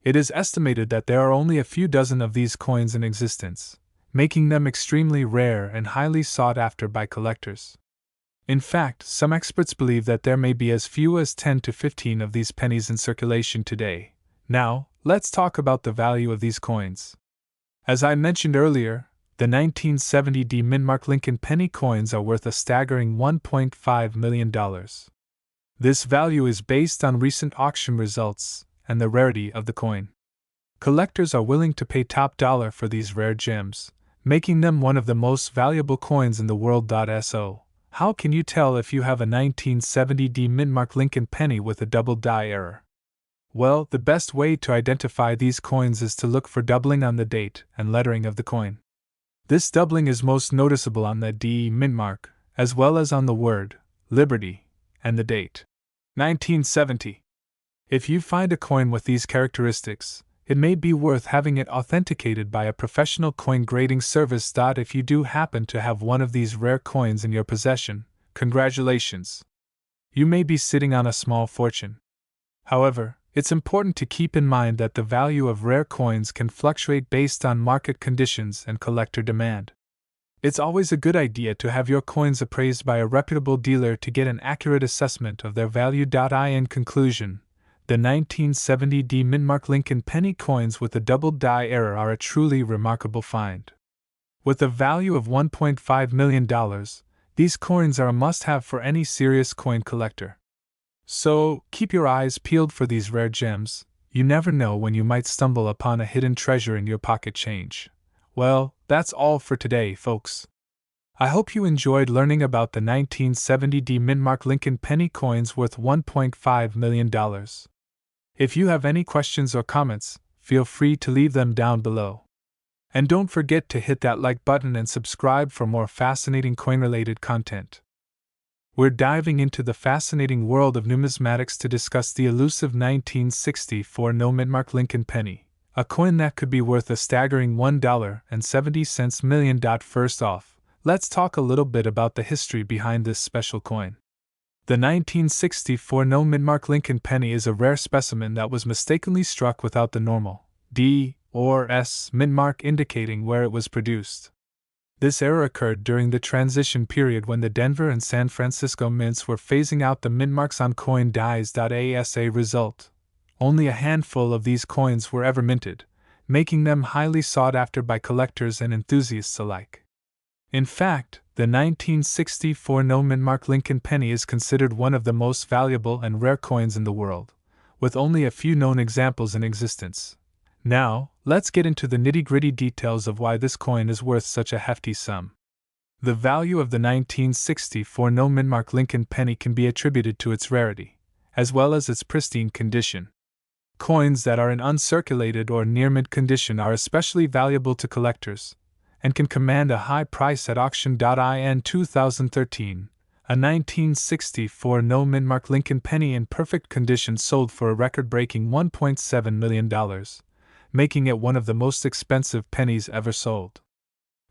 It is estimated that there are only a few dozen of these coins in existence, making them extremely rare and highly sought after by collectors. In fact, some experts believe that there may be as few as 10 to 15 of these pennies in circulation today. Now, let's talk about the value of these coins. As I mentioned earlier, the 1970 Mint-Mark Lincoln penny coins are worth a staggering $1.5 million. This value is based on recent auction results and the rarity of the coin. Collectors are willing to pay top dollar for these rare gems, making them one of the most valuable coins in the world. So, how can you tell if you have a 1970 Mint-Mark Lincoln penny with a double die error? Well, the best way to identify these coins is to look for doubling on the date and lettering of the coin. This doubling is most noticeable on the D mint mark, as well as on the word Liberty and the date 1970. If you find a coin with these characteristics, it may be worth having it authenticated by a professional coin grading service. If you do happen to have one of these rare coins in your possession, congratulations! You may be sitting on a small fortune. However, it's important to keep in mind that the value of rare coins can fluctuate based on market conditions and collector demand. It's always a good idea to have your coins appraised by a reputable dealer to get an accurate assessment of their value. In conclusion, the 1970 Mint-Mark Lincoln penny coins with a double die error are a truly remarkable find. With a value of $1.5 million, these coins are a must-have for any serious coin collector. So, keep your eyes peeled for these rare gems. You never know when you might stumble upon a hidden treasure in your pocket change. Well, that's all for today, folks. I hope you enjoyed learning about the 1970 Mint-Mark Lincoln penny coins worth $1.5 million. If you have any questions or comments, feel free to leave them down below. And don't forget to hit that like button and subscribe for more fascinating coin-related content. We're diving into the fascinating world of numismatics to discuss the elusive 1964 Mint-Mark Lincoln penny, a coin that could be worth a staggering $1.70 million. First off, let's talk a little bit about the history behind this special coin. The 1964 Mint-Mark Lincoln penny is a rare specimen that was mistakenly struck without the normal D or S mint mark indicating where it was produced. This error occurred during the transition period when the Denver and San Francisco mints were phasing out the mint marks on coin dies. As a result, only a handful of these coins were ever minted, making them highly sought after by collectors and enthusiasts alike. In fact, the 1964 Mint-Mark Lincoln penny is considered one of the most valuable and rare coins in the world, with only a few known examples in existence. Now, let's get into the nitty-gritty details of why this coin is worth such a hefty sum. The value of the 1964 Mint-Mark Lincoln penny can be attributed to its rarity, as well as its pristine condition. Coins that are in uncirculated or near-mint condition are especially valuable to collectors, and can command a high price at auction. In 2013, a 1964 Mint-Mark Lincoln penny in perfect condition sold for a record-breaking $1.7 million. Making it one of the most expensive pennies ever sold.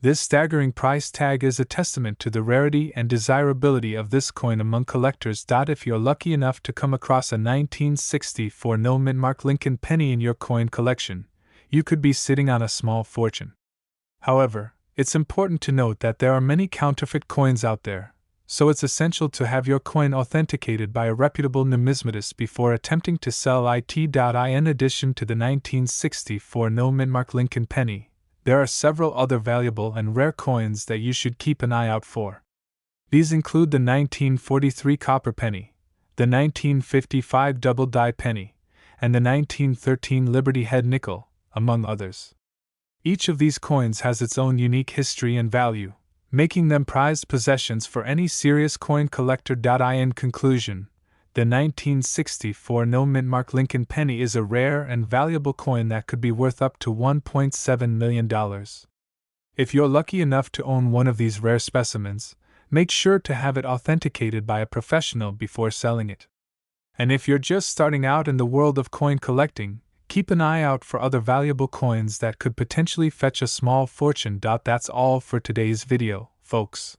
This staggering price tag is a testament to the rarity and desirability of this coin among collectors. If you're lucky enough to come across a 1964 Mint-Mark Lincoln penny in your coin collection, you could be sitting on a small fortune. However, it's important to note that there are many counterfeit coins out there, so it's essential to have your coin authenticated by a reputable numismatist before attempting to sell it. In addition to the 1964 Mint-Mark Lincoln penny, there are several other valuable and rare coins that you should keep an eye out for. These include the 1943 copper penny, the 1955 double die penny, and the 1913 Liberty head nickel, among others. Each of these coins has its own unique history and value, making them prized possessions for any serious coin collector. In conclusion, the 1964 Mint-Mark Lincoln penny is a rare and valuable coin that could be worth up to $1.7 million. If you're lucky enough to own one of these rare specimens, make sure to have it authenticated by a professional before selling it. And if you're just starting out in the world of coin collecting, keep an eye out for other valuable coins that could potentially fetch a small fortune. That's all for today's video, folks.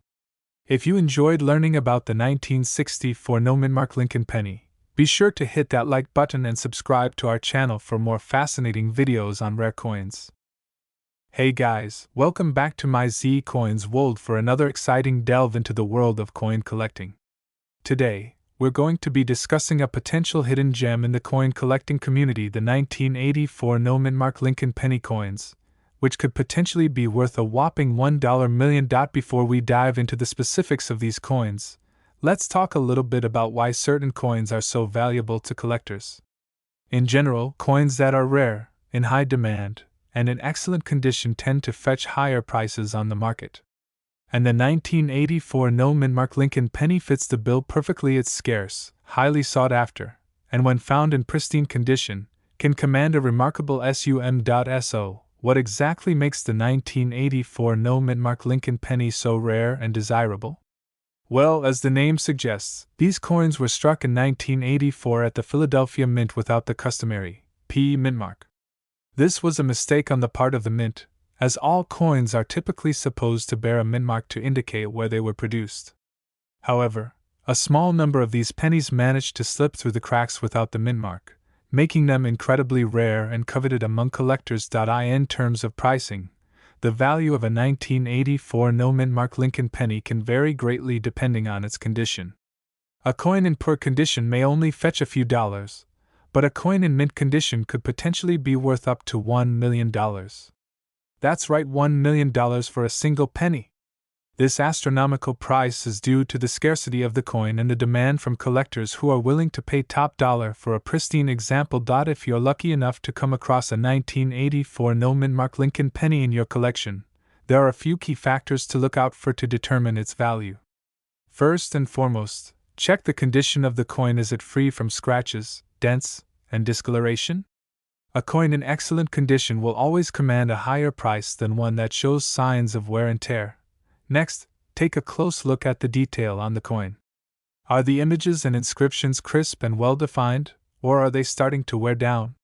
If you enjoyed learning about the 1964 no mint mark Lincoln penny, be sure to hit that like button and subscribe to our channel for more fascinating videos on rare coins. Hey guys, welcome back to my Z Coins World for another exciting delve into the world of coin collecting. Today, we're going to be discussing a potential hidden gem in the coin collecting community, the 1984 no mint mark Lincoln penny coins, which could potentially be worth a whopping $1 million. Before we dive into the specifics of these coins, let's talk a little bit about why certain coins are so valuable to collectors. In general, coins that are rare, in high demand, and in excellent condition tend to fetch higher prices on the market. And the 1984 no mint mark Lincoln penny fits the bill perfectly. It's scarce, highly sought after, and when found in pristine condition, can command a remarkable sum.so. What exactly makes the 1984 no mint mark Lincoln penny so rare and desirable? Well, as the name suggests, these coins were struck in 1984 at the Philadelphia Mint without the customary P mint mark. This was a mistake on the part of the mint, as all coins are typically supposed to bear a mint mark to indicate where they were produced. However, a small number of these pennies managed to slip through the cracks without the mint mark, making them incredibly rare and coveted among collectors. In terms of pricing, the value of a 1984 no mint mark Lincoln penny can vary greatly depending on its condition. A coin in poor condition may only fetch a few dollars, but a coin in mint condition could potentially be worth up to $1 million. That's right, $1 million for a single penny. This astronomical price is due to the scarcity of the coin and the demand from collectors who are willing to pay top dollar for a pristine example. If you're lucky enough to come across a 1984 no mint mark Lincoln penny in your collection, there are a few key factors to look out for to determine its value. First and foremost, check the condition of the coin. Is it free from scratches, dents, and discoloration? A coin in excellent condition will always command a higher price than one that shows signs of wear and tear. Next, take a close look at the detail on the coin. Are the images and inscriptions crisp and well defined, or are they starting to wear down?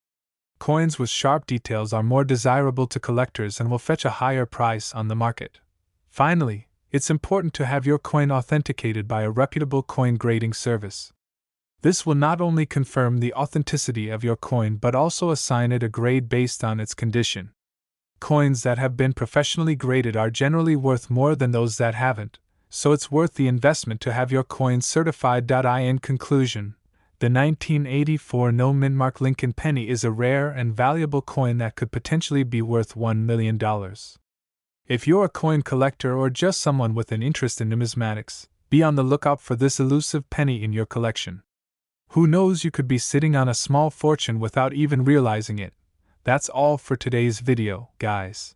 Coins with sharp details are more desirable to collectors and will fetch a higher price on the market. Finally, it's important to have your coin authenticated by a reputable coin grading service. This will not only confirm the authenticity of your coin but also assign it a grade based on its condition. Coins that have been professionally graded are generally worth more than those that haven't, so it's worth the investment to have your coin certified. In conclusion, the 1984 no mint mark Lincoln penny is a rare and valuable coin that could potentially be worth $1 million. If you're a coin collector or just someone with an interest in numismatics, be on the lookout for this elusive penny in your collection. Who knows, you could be sitting on a small fortune without even realizing it. That's all for today's video, guys.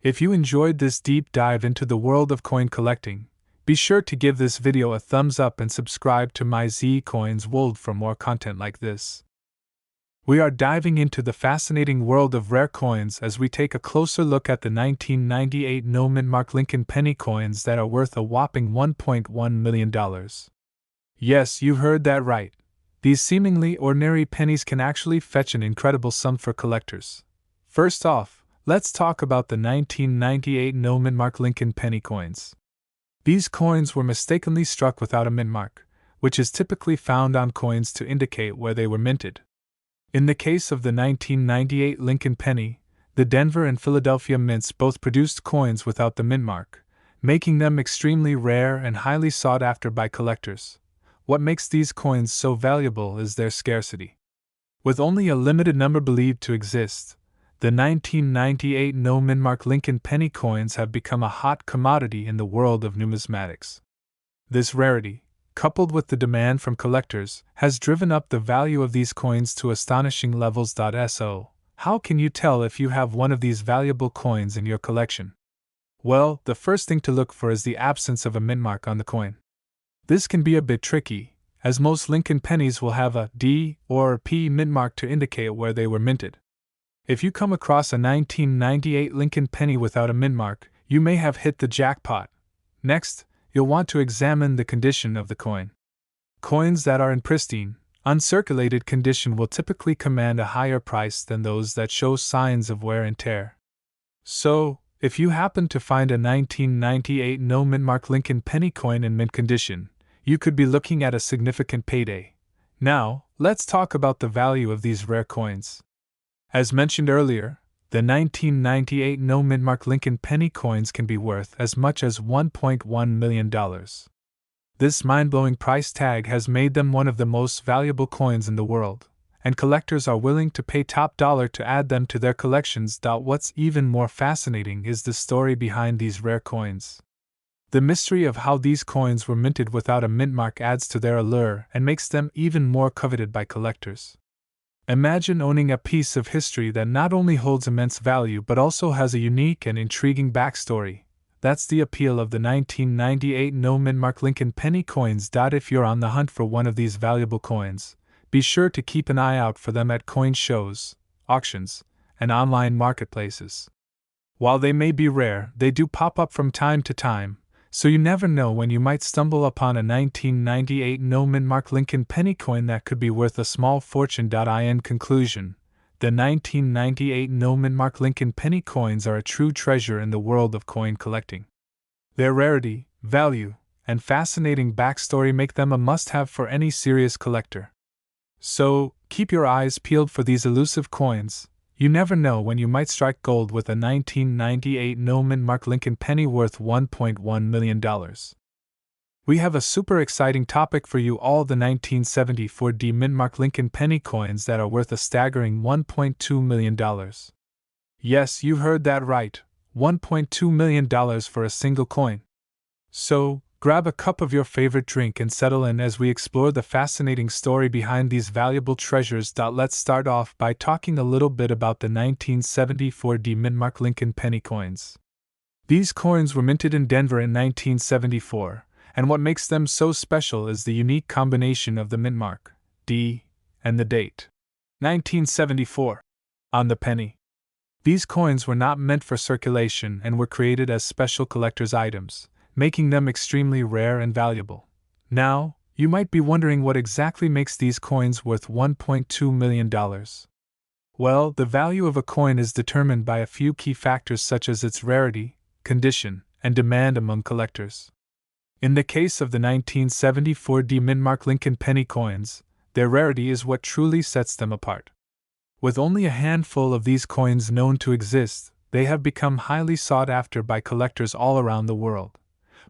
If you enjoyed this deep dive into the world of coin collecting, be sure to give this video a thumbs up and subscribe to my Z Coins World for more content like this. We are diving into the fascinating world of rare coins as we take a closer look at the 1998 no mint mark Lincoln penny coins that are worth a whopping $1.1 million. Yes, you heard that right. These seemingly ordinary pennies can actually fetch an incredible sum for collectors. First off, let's talk about the 1998 no mint mark Lincoln penny coins. These coins were mistakenly struck without a mint mark, which is typically found on coins to indicate where they were minted. In the case of the 1998 Lincoln penny, the Denver and Philadelphia mints both produced coins without the mint mark, making them extremely rare and highly sought after by collectors. What makes these coins so valuable is their scarcity. With only a limited number believed to exist, the 1998 no mint mark Lincoln penny coins have become a hot commodity in the world of numismatics. This rarity, coupled with the demand from collectors, has driven up the value of these coins to astonishing levels. So, how can you tell if you have one of these valuable coins in your collection? Well, the first thing to look for is the absence of a mint mark on the coin. This can be a bit tricky, as most Lincoln pennies will have a D or P mint mark to indicate where they were minted. If you come across a 1998 Lincoln penny without a mint mark, you may have hit the jackpot. Next, you'll want to examine the condition of the coin. Coins that are in pristine, uncirculated condition will typically command a higher price than those that show signs of wear and tear. So, if you happen to find a 1998 no mint mark Lincoln penny coin in mint condition, you could be looking at a significant payday. Now, let's talk about the value of these rare coins. As mentioned earlier, the 1998 no mint mark Lincoln penny coins can be worth as much as $1.1 million. This mind-blowing price tag has made them one of the most valuable coins in the world, and collectors are willing to pay top dollar to add them to their collections. What's even more fascinating is the story behind these rare coins. The mystery of how these coins were minted without a mint mark adds to their allure and makes them even more coveted by collectors. Imagine owning a piece of history that not only holds immense value but also has a unique and intriguing backstory. That's the appeal of the 1998 no mint mark Lincoln penny coins. If you're on the hunt for one of these valuable coins, be sure to keep an eye out for them at coin shows, auctions, and online marketplaces. While they may be rare, they do pop up from time to time, so you never know when you might stumble upon a 1998 no mint mark Lincoln penny coin that could be worth a small fortune. In conclusion, the 1998 no mint mark Lincoln penny coins are a true treasure in the world of coin collecting. Their rarity, value, and fascinating backstory make them a must-have for any serious collector. So, keep your eyes peeled for these elusive coins. You never know when you might strike gold with a 1998 no mint mark Lincoln penny worth $1.1 million. We have a super exciting topic for you all: the 1974 mint mark Lincoln penny coins that are worth a staggering $1.2 million. Yes, you heard that right, $1.2 million for a single coin. So, grab a cup of your favorite drink and settle in as we explore the fascinating story behind these valuable treasures. Let's start off by talking a little bit about the 1974 mint mark Lincoln penny coins. These coins were minted in Denver in 1974, and what makes them so special is the unique combination of the mint mark, D, and the date, 1974, on the penny. These coins were not meant for circulation and were created as special collector's items, making them extremely rare and valuable. Now, you might be wondering what exactly makes these coins worth $1.2 million. Well, the value of a coin is determined by a few key factors such as its rarity, condition, and demand among collectors. In the case of the 1974 mint mark Lincoln penny coins, their rarity is what truly sets them apart. With only a handful of these coins known to exist, they have become highly sought after by collectors all around the world.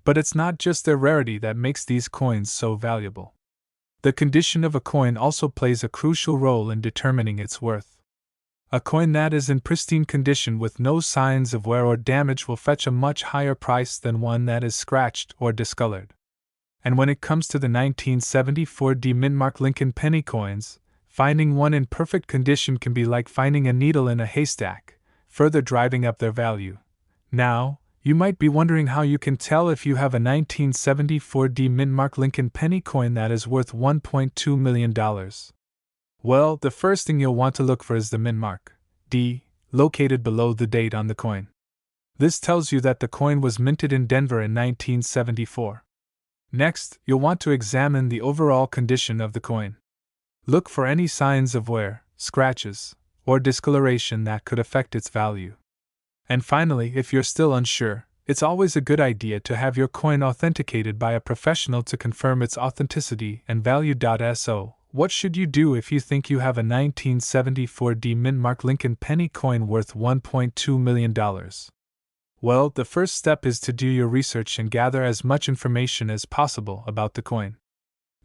But it's not just their rarity that makes these coins so valuable. The condition of a coin also plays a crucial role in determining its worth. A coin that is in pristine condition with no signs of wear or damage will fetch a much higher price than one that is scratched or discolored. And when it comes to the 1974 mint mark Lincoln penny coins, finding one in perfect condition can be like finding a needle in a haystack, further driving up their value. Now, you might be wondering how you can tell if you have a 1974 mint mark Lincoln penny coin that is worth $1.2 million. Well, the first thing you'll want to look for is the mint mark, D, located below the date on the coin. This tells you that the coin was minted in Denver in 1974. Next, you'll want to examine the overall condition of the coin. Look for any signs of wear, scratches, or discoloration that could affect its value. And finally, if you're still unsure, it's always a good idea to have your coin authenticated by a professional to confirm its authenticity and value. So, what should you do if you think you have a 1974 mint mark Lincoln penny coin worth $1.2 million? Well, the first step is to do your research and gather as much information as possible about the coin.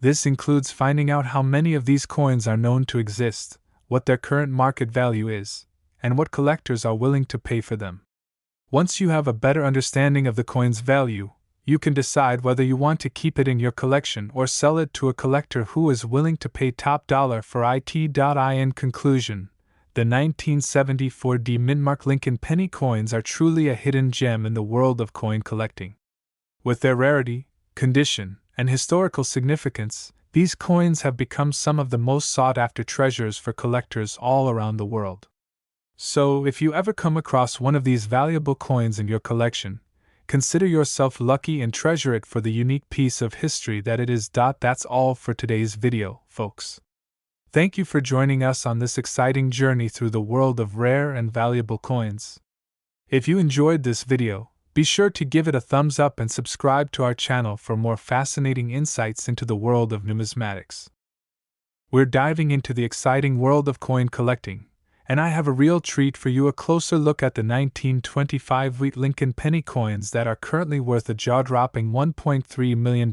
This includes finding out how many of these coins are known to exist, what their current market value is, and what collectors are willing to pay for them. Once you have a better understanding of the coin's value, you can decide whether you want to keep it in your collection or sell it to a collector who is willing to pay top dollar for it. In conclusion, the 1974 mint mark Lincoln penny coins are truly a hidden gem in the world of coin collecting. With their rarity, condition, and historical significance, these coins have become some of the most sought-after treasures for collectors all around the world. So, if you ever come across one of these valuable coins in your collection, consider yourself lucky and treasure it for the unique piece of history that it is. That's all for today's video, folks. Thank you for joining us on this exciting journey through the world of rare and valuable coins. If you enjoyed this video, be sure to give it a thumbs up and subscribe to our channel for more fascinating insights into the world of numismatics. We're diving into the exciting world of coin collecting, and I have a real treat for you: a closer look at the 1925 wheat Lincoln penny coins that are currently worth a jaw-dropping $1.3 million.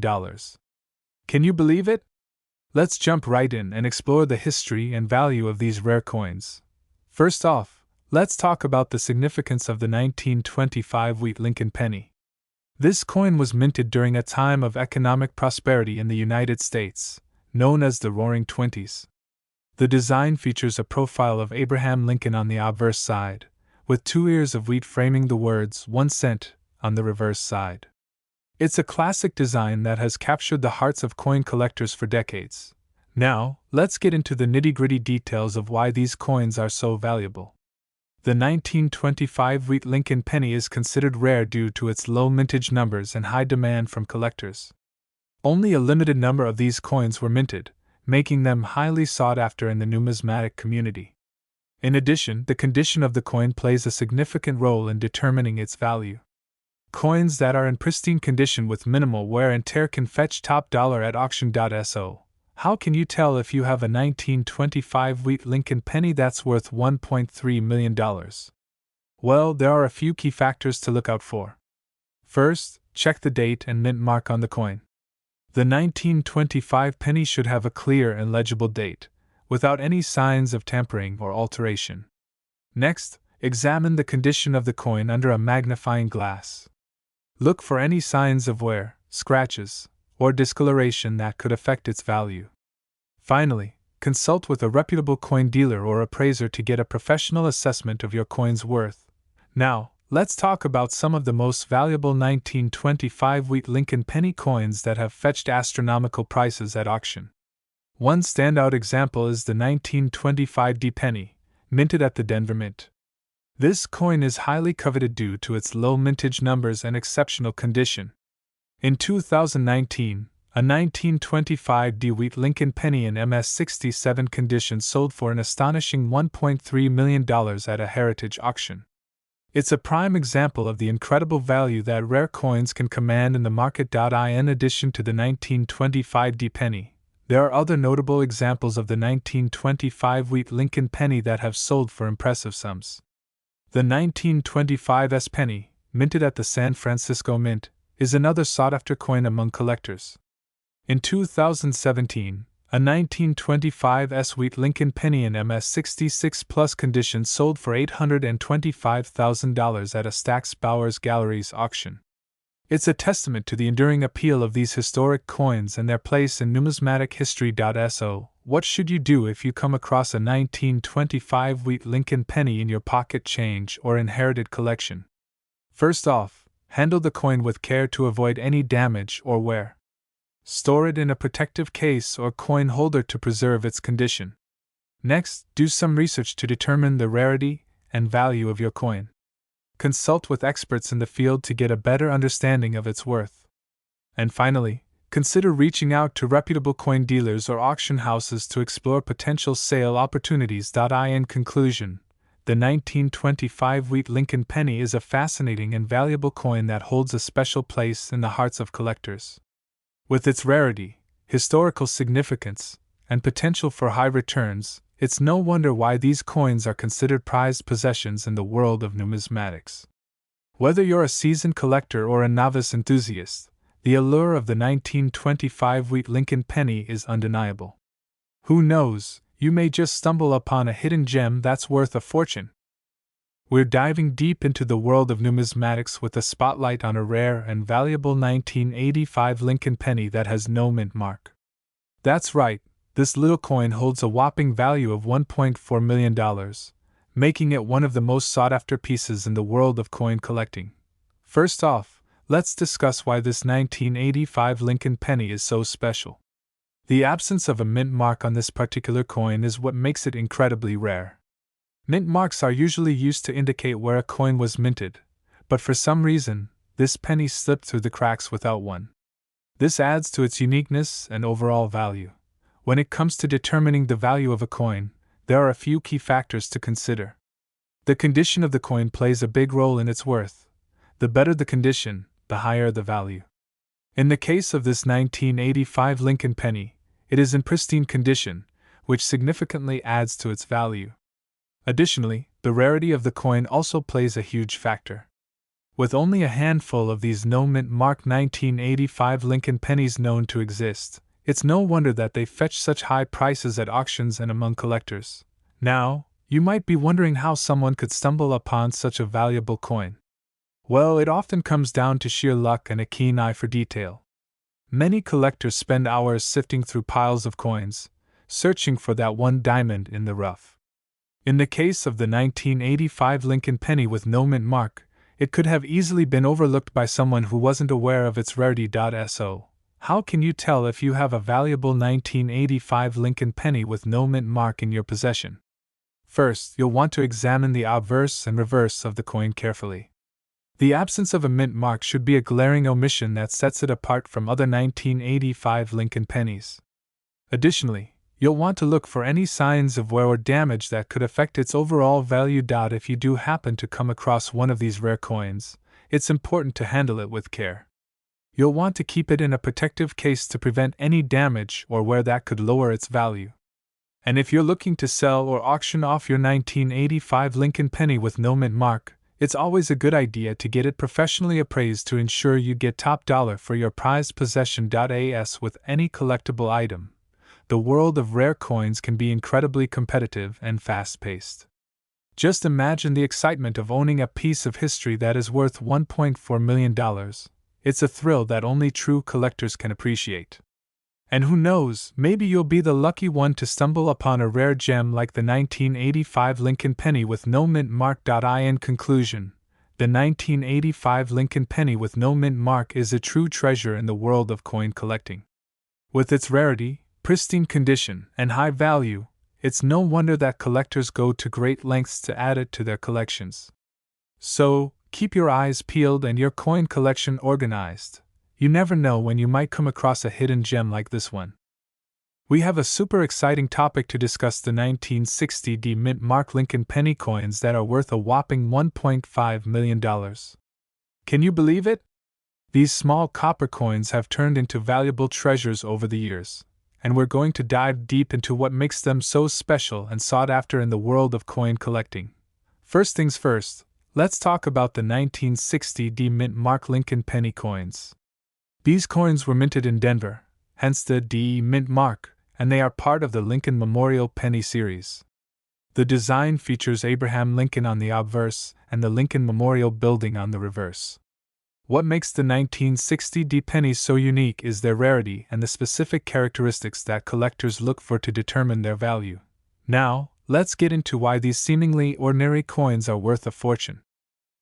Can you believe it? Let's jump right in and explore the history and value of these rare coins. First off, let's talk about the significance of the 1925 wheat Lincoln penny. This coin was minted during a time of economic prosperity in the United States, known as the Roaring Twenties. The design features a profile of Abraham Lincoln on the obverse side, with 2 ears of wheat framing the words 1 cent on the reverse side. It's a classic design that has captured the hearts of coin collectors for decades. Now, let's get into the nitty-gritty details of why these coins are so valuable. The 1925 wheat Lincoln penny is considered rare due to its low mintage numbers and high demand from collectors. Only a limited number of these coins were minted, making them highly sought after in the numismatic community. In addition, the condition of the coin plays a significant role in determining its value. Coins that are in pristine condition with minimal wear and tear can fetch top dollar at auction.so. How can you tell if you have a 1925 wheat Lincoln penny that's worth $1.3 million? Well, there are a few key factors to look out for. First, check the date and mint mark on the coin. The 1925 penny should have a clear and legible date, without any signs of tampering or alteration. Next, examine the condition of the coin under a magnifying glass. Look for any signs of wear, scratches, or discoloration that could affect its value. Finally, consult with a reputable coin dealer or appraiser to get a professional assessment of your coin's worth. Now, let's talk about some of the most valuable 1925 wheat Lincoln penny coins that have fetched astronomical prices at auction. One standout example is the 1925 D penny, minted at the Denver Mint. This coin is highly coveted due to its low mintage numbers and exceptional condition. In 2019, a 1925 D wheat Lincoln penny in MS67 condition sold for an astonishing $1.3 million at a heritage auction. It's a prime example of the incredible value that rare coins can command in the market. In addition to the 1925 D penny, there are other notable examples of the 1925 wheat Lincoln penny that have sold for impressive sums. The 1925 S penny, minted at the San Francisco Mint, is another sought-after coin among collectors. In 2017, a 1925 S wheat Lincoln penny in MS66 plus condition sold for $825,000 at a Stack's Bowers Galleries auction. It's a testament to the enduring appeal of these historic coins and their place in numismatic history.so. What should you do if you come across a 1925 wheat Lincoln penny in your pocket change or inherited collection? First off, handle the coin with care to avoid any damage or wear. Store it in a protective case or coin holder to preserve its condition. Next, do some research to determine the rarity and value of your coin. Consult with experts in the field to get a better understanding of its worth. And finally, consider reaching out to reputable coin dealers or auction houses to explore potential sale opportunities. In conclusion, the 1925 wheat Lincoln penny is a fascinating and valuable coin that holds a special place in the hearts of collectors. With its rarity, historical significance, and potential for high returns, it's no wonder why these coins are considered prized possessions in the world of numismatics. Whether you're a seasoned collector or a novice enthusiast, the allure of the 1925 wheat Lincoln penny is undeniable. Who knows, you may just stumble upon a hidden gem that's worth a fortune. We're diving deep into the world of numismatics with a spotlight on a rare and valuable 1985 Lincoln penny that has no mint mark. That's right, this little coin holds a whopping value of $1.4 million, making it one of the most sought-after pieces in the world of coin collecting. First off, let's discuss why this 1985 Lincoln penny is so special. The absence of a mint mark on this particular coin is what makes it incredibly rare. Mint marks are usually used to indicate where a coin was minted, but for some reason, this penny slipped through the cracks without one. This adds to its uniqueness and overall value. When it comes to determining the value of a coin, there are a few key factors to consider. The condition of the coin plays a big role in its worth. The better the condition, the higher the value. In the case of this 1985 Lincoln penny, it is in pristine condition, which significantly adds to its value. Additionally, the rarity of the coin also plays a huge factor. With only a handful of these no-mint mark 1985 Lincoln pennies known to exist, it's no wonder that they fetch such high prices at auctions and among collectors. Now, you might be wondering how someone could stumble upon such a valuable coin. Well, it often comes down to sheer luck and a keen eye for detail. Many collectors spend hours sifting through piles of coins, searching for that one diamond in the rough. In the case of the 1985 Lincoln penny with no mint mark, it could have easily been overlooked by someone who wasn't aware of its rarity. So, how can you tell if you have a valuable 1985 Lincoln penny with no mint mark in your possession? First, you'll want to examine the obverse and reverse of the coin carefully. The absence of a mint mark should be a glaring omission that sets it apart from other 1985 Lincoln pennies. Additionally, you'll want to look for any signs of wear or damage that could affect its overall value. If you do happen to come across one of these rare coins, it's important to handle it with care. You'll want to keep it in a protective case to prevent any damage or wear that could lower its value. And if you're looking to sell or auction off your 1985 Lincoln penny with no mint mark, it's always a good idea to get it professionally appraised to ensure you get top dollar for your prized possession. As with any collectible item, the world of rare coins can be incredibly competitive and fast-paced. Just imagine the excitement of owning a piece of history that is worth $1.4 million. It's a thrill that only true collectors can appreciate. And who knows, maybe you'll be the lucky one to stumble upon a rare gem like the 1985 Lincoln penny with no mint mark. In conclusion, the 1985 Lincoln penny with no mint mark is a true treasure in the world of coin collecting. With its rarity, pristine condition, and high value, it's no wonder that collectors go to great lengths to add it to their collections. So, keep your eyes peeled and your coin collection organized. You never know when you might come across a hidden gem like this one. We have a super exciting topic to discuss: the 1960 mint mark Lincoln penny coins that are worth a whopping $1.5 million. Can you believe it? These small copper coins have turned into valuable treasures over the years, and we're going to dive deep into what makes them so special and sought after in the world of coin collecting. First things first, let's talk about the 1960 mint mark Lincoln penny coins. These coins were minted in Denver, hence the D mint mark, and they are part of the Lincoln Memorial Penny series. The design features Abraham Lincoln on the obverse and the Lincoln Memorial Building on the reverse. What makes the 1960 pennies so unique is their rarity and the specific characteristics that collectors look for to determine their value. Now, let's get into why these seemingly ordinary coins are worth a fortune.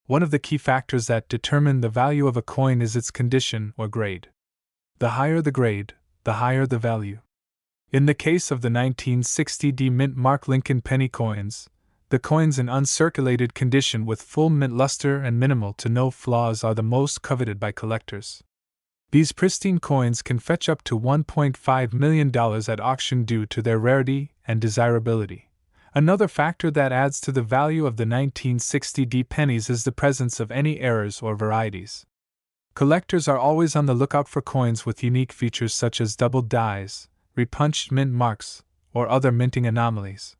One of the key factors that determine the value of a coin is its condition or grade. The higher the grade, the higher the value. In the case of the 1960 mint mark Lincoln penny coins, the coins in uncirculated condition with full mint luster and minimal to no flaws are the most coveted by collectors. These pristine coins can fetch up to $1.5 million at auction due to their rarity and desirability. Another factor that adds to the value of the 1960 pennies is the presence of any errors or varieties. Collectors are always on the lookout for coins with unique features such as doubled dies, repunched mint marks, or other minting anomalies.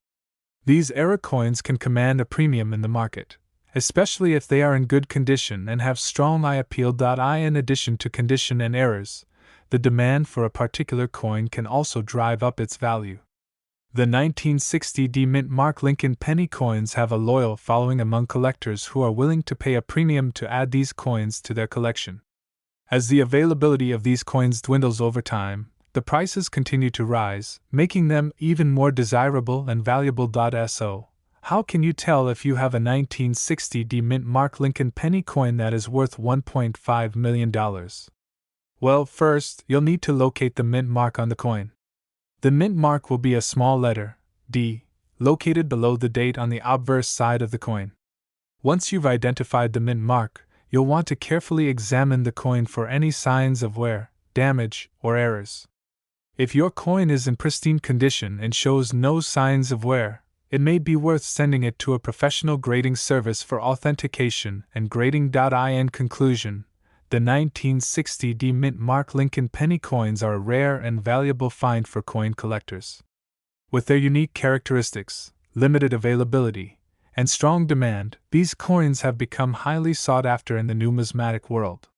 These error coins can command a premium in the market, especially if they are in good condition and have strong eye appeal. In addition to condition and errors, the demand for a particular coin can also drive up its value. The 1960 mint mark Lincoln penny coins have a loyal following among collectors who are willing to pay a premium to add these coins to their collection. As the availability of these coins dwindles over time, the prices continue to rise, making them even more desirable and valuable. So, how can you tell if you have a 1960 mint mark Lincoln penny coin that is worth $1.5 million? Well, first, you'll need to locate the mint mark on the coin. The mint mark will be a small letter, D, located below the date on the obverse side of the coin. Once you've identified the mint mark, you'll want to carefully examine the coin for any signs of wear, damage, or errors. If your coin is in pristine condition and shows no signs of wear, it may be worth sending it to a professional grading service for authentication and grading. In conclusion, the 1960 mint mark Lincoln penny coins are a rare and valuable find for coin collectors. With their unique characteristics, limited availability, and strong demand, these coins have become highly sought after in the numismatic world.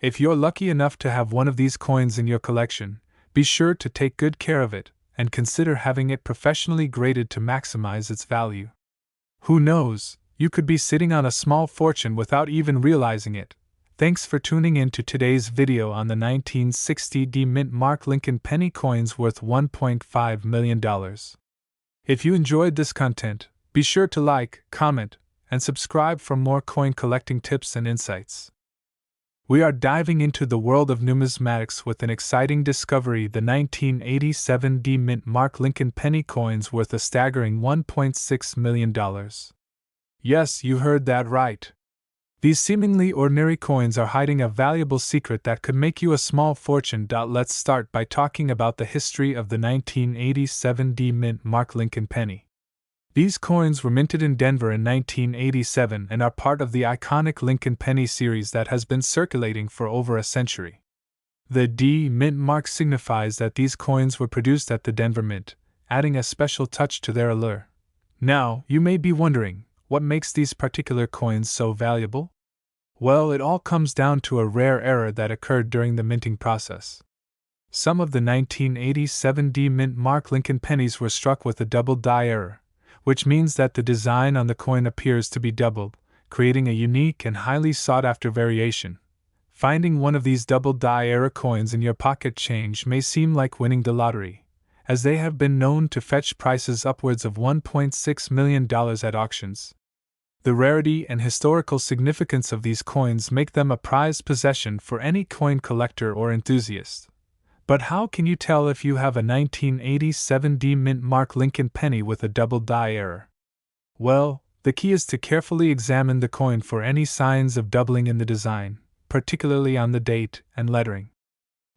If you're lucky enough to have one of these coins in your collection, be sure to take good care of it and consider having it professionally graded to maximize its value. Who knows, you could be sitting on a small fortune without even realizing it. Thanks for tuning in to today's video on the 1960 mint mark Lincoln penny coins worth $1.5 million. If you enjoyed this content, be sure to like, comment, and subscribe for more coin collecting tips and insights. We are diving into the world of numismatics with an exciting discovery: the 1987 mint mark Lincoln penny coins worth a staggering $1.6 million. Yes, you heard that right. These seemingly ordinary coins are hiding a valuable secret that could make you a small fortune. Let's start by talking about the history of the 1987 mint mark Lincoln penny. These coins were minted in Denver in 1987 and are part of the iconic Lincoln penny series that has been circulating for over a century. The D mint mark signifies that these coins were produced at the Denver Mint, adding a special touch to their allure. Now, you may be wondering, what makes these particular coins so valuable? Well, it all comes down to a rare error that occurred during the minting process. Some of the 1987 mint mark Lincoln pennies were struck with a double die error, which means that the design on the coin appears to be doubled, creating a unique and highly sought-after variation. Finding one of these double die error coins in your pocket change may seem like winning the lottery, as they have been known to fetch prices upwards of $1.6 million at auctions. The rarity and historical significance of these coins make them a prized possession for any coin collector or enthusiast. But how can you tell if you have a 1987 mint mark Lincoln penny with a double die error? Well, the key is to carefully examine the coin for any signs of doubling in the design, particularly on the date and lettering.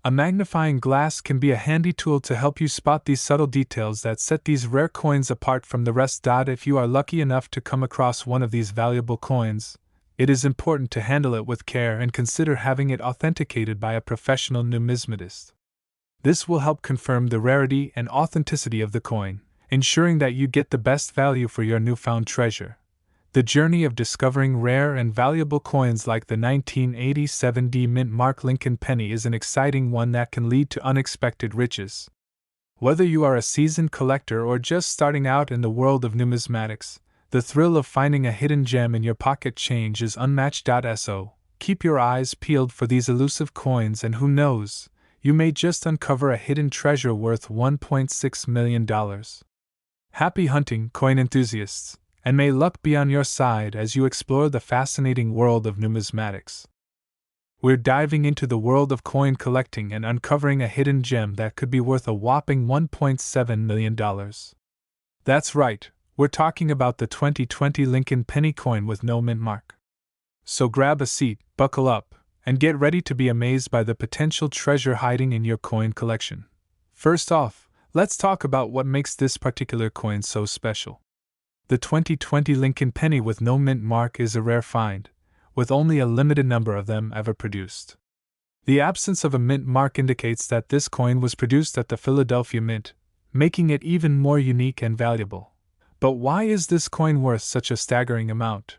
A magnifying glass can be a handy tool to help you spot these subtle details that set these rare coins apart from the rest. If you are lucky enough to come across one of these valuable coins, it is important to handle it with care and consider having it authenticated by a professional numismatist. This will help confirm the rarity and authenticity of the coin, ensuring that you get the best value for your newfound treasure. The journey of discovering rare and valuable coins like the 1987 mint mark Lincoln penny is an exciting one that can lead to unexpected riches. Whether you are a seasoned collector or just starting out in the world of numismatics, the thrill of finding a hidden gem in your pocket change is unmatched. So, keep your eyes peeled for these elusive coins, and who knows, you may just uncover a hidden treasure worth $1.6 million. Happy hunting, coin enthusiasts, and may luck be on your side as you explore the fascinating world of numismatics. We're diving into the world of coin collecting and uncovering a hidden gem that could be worth a whopping $1.7 million. That's right, we're talking about the 2020 Lincoln penny coin with no mint mark. So grab a seat, buckle up, and get ready to be amazed by the potential treasure hiding in your coin collection. First off, let's talk about what makes this particular coin so special. The 2020 Lincoln penny with no mint mark is a rare find, with only a limited number of them ever produced. The absence of a mint mark indicates that this coin was produced at the Philadelphia Mint, making it even more unique and valuable. But why is this coin worth such a staggering amount?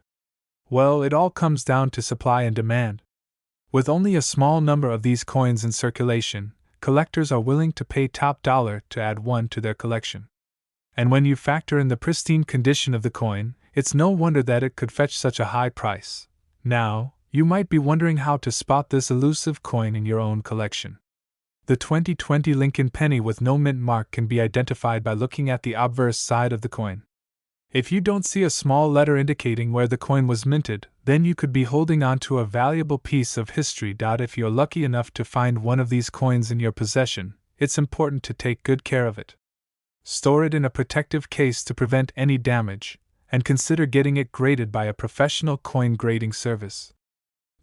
Well, it all comes down to supply and demand. With only a small number of these coins in circulation, collectors are willing to pay top dollar to add one to their collection. And when you factor in the pristine condition of the coin, it's no wonder that it could fetch such a high price. Now, you might be wondering how to spot this elusive coin in your own collection. The 2020 Lincoln penny with no mint mark can be identified by looking at the obverse side of the coin. If you don't see a small letter indicating where the coin was minted, then you could be holding on to a valuable piece of history. If you're lucky enough to find one of these coins in your possession, it's important to take good care of it. Store it in a protective case to prevent any damage, and consider getting it graded by a professional coin grading service.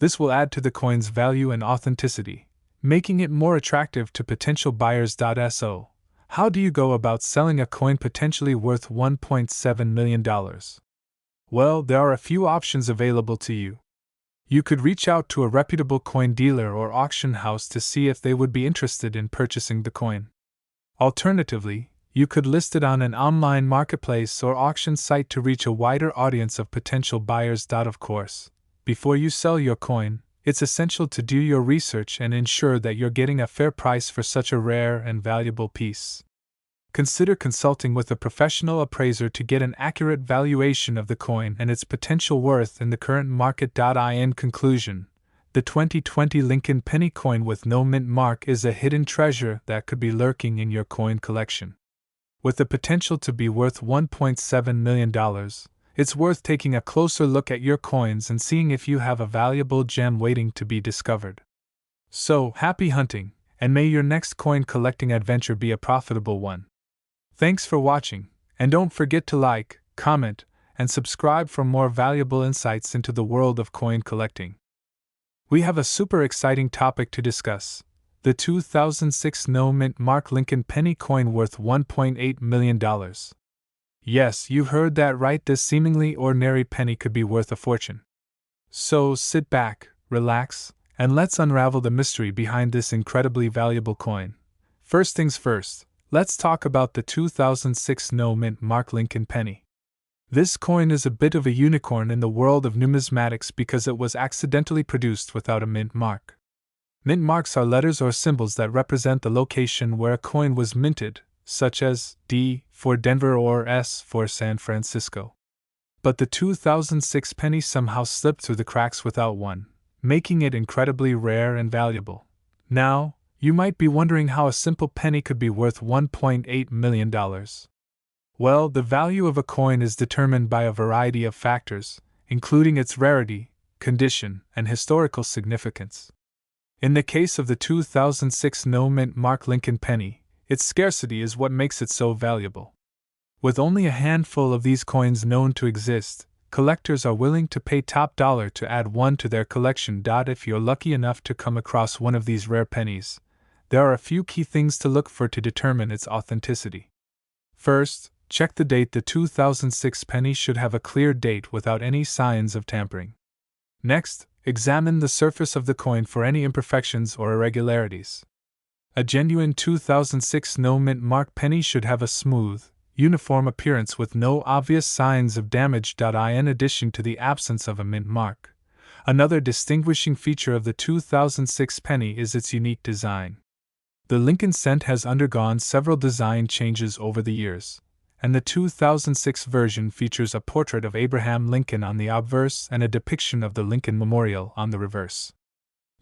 This will add to the coin's value and authenticity, making it more attractive to potential buyers. So, How do you go about selling a coin potentially worth $1.7 million? Well, there are a few options available to you. You could reach out to a reputable coin dealer or auction house to see if they would be interested in purchasing the coin. Alternatively, you could list it on an online marketplace or auction site to reach a wider audience of potential buyers. Of course, before you sell your coin, it's essential to do your research and ensure that you're getting a fair price for such a rare and valuable piece. Consider consulting with a professional appraiser to get an accurate valuation of the coin and its potential worth in the current market. In conclusion, the 2020 Lincoln penny coin with no mint mark is a hidden treasure that could be lurking in your coin collection. With the potential to be worth $1.7 million, it's worth taking a closer look at your coins and seeing if you have a valuable gem waiting to be discovered. So, happy hunting, and may your next coin collecting adventure be a profitable one. Thanks for watching, and don't forget to like, comment, and subscribe for more valuable insights into the world of coin collecting. We have a super exciting topic to discuss: the 2006 no-mint mark Lincoln penny coin worth $1.8 million. Yes, you heard that right, this seemingly ordinary penny could be worth a fortune. So sit back, relax, and let's unravel the mystery behind this incredibly valuable coin. First things first, let's talk about the 2006 no-mint mark Lincoln penny. This coin is a bit of a unicorn in the world of numismatics because it was accidentally produced without a mint mark. Mint marks are letters or symbols that represent the location where a coin was minted, such as D for Denver or S for San Francisco. But the 2006 penny somehow slipped through the cracks without one, making it incredibly rare and valuable. Now, you might be wondering how a simple penny could be worth $1.8 million. Well, the value of a coin is determined by a variety of factors, including its rarity, condition, and historical significance. In the case of the 2006 no-mint mark Lincoln penny, its scarcity is what makes it so valuable. With only a handful of these coins known to exist, collectors are willing to pay top dollar to add one to their collection. If you're lucky enough to come across one of these rare pennies, there are a few key things to look for to determine its authenticity. First, check the date. The 2006 penny should have a clear date without any signs of tampering. Next, examine the surface of the coin for any imperfections or irregularities. A genuine 2006 no-mint mark penny should have a smooth, uniform appearance with no obvious signs of damage. In addition to the absence of a mint mark, another distinguishing feature of the 2006 penny is its unique design. The Lincoln cent has undergone several design changes over the years, and the 2006 version features a portrait of Abraham Lincoln on the obverse and a depiction of the Lincoln Memorial on the reverse.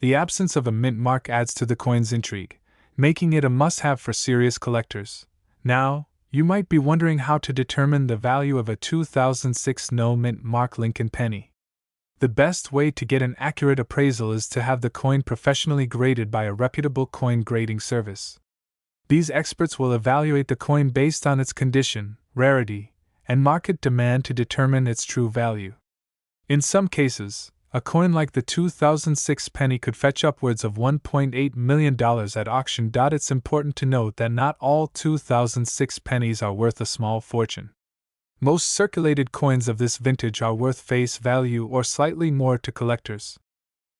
The absence of a mint mark adds to the coin's intrigue, making it a must-have for serious collectors. Now, you might be wondering how to determine the value of a 2006 no-mint mark Lincoln penny. The best way to get an accurate appraisal is to have the coin professionally graded by a reputable coin grading service. These experts will evaluate the coin based on its condition, rarity, and market demand to determine its true value. In some cases, a coin like the 2006 penny could fetch upwards of $1.8 million at auction. It's important to note that not all 2006 pennies are worth a small fortune. Most circulated coins of this vintage are worth face value or slightly more to collectors.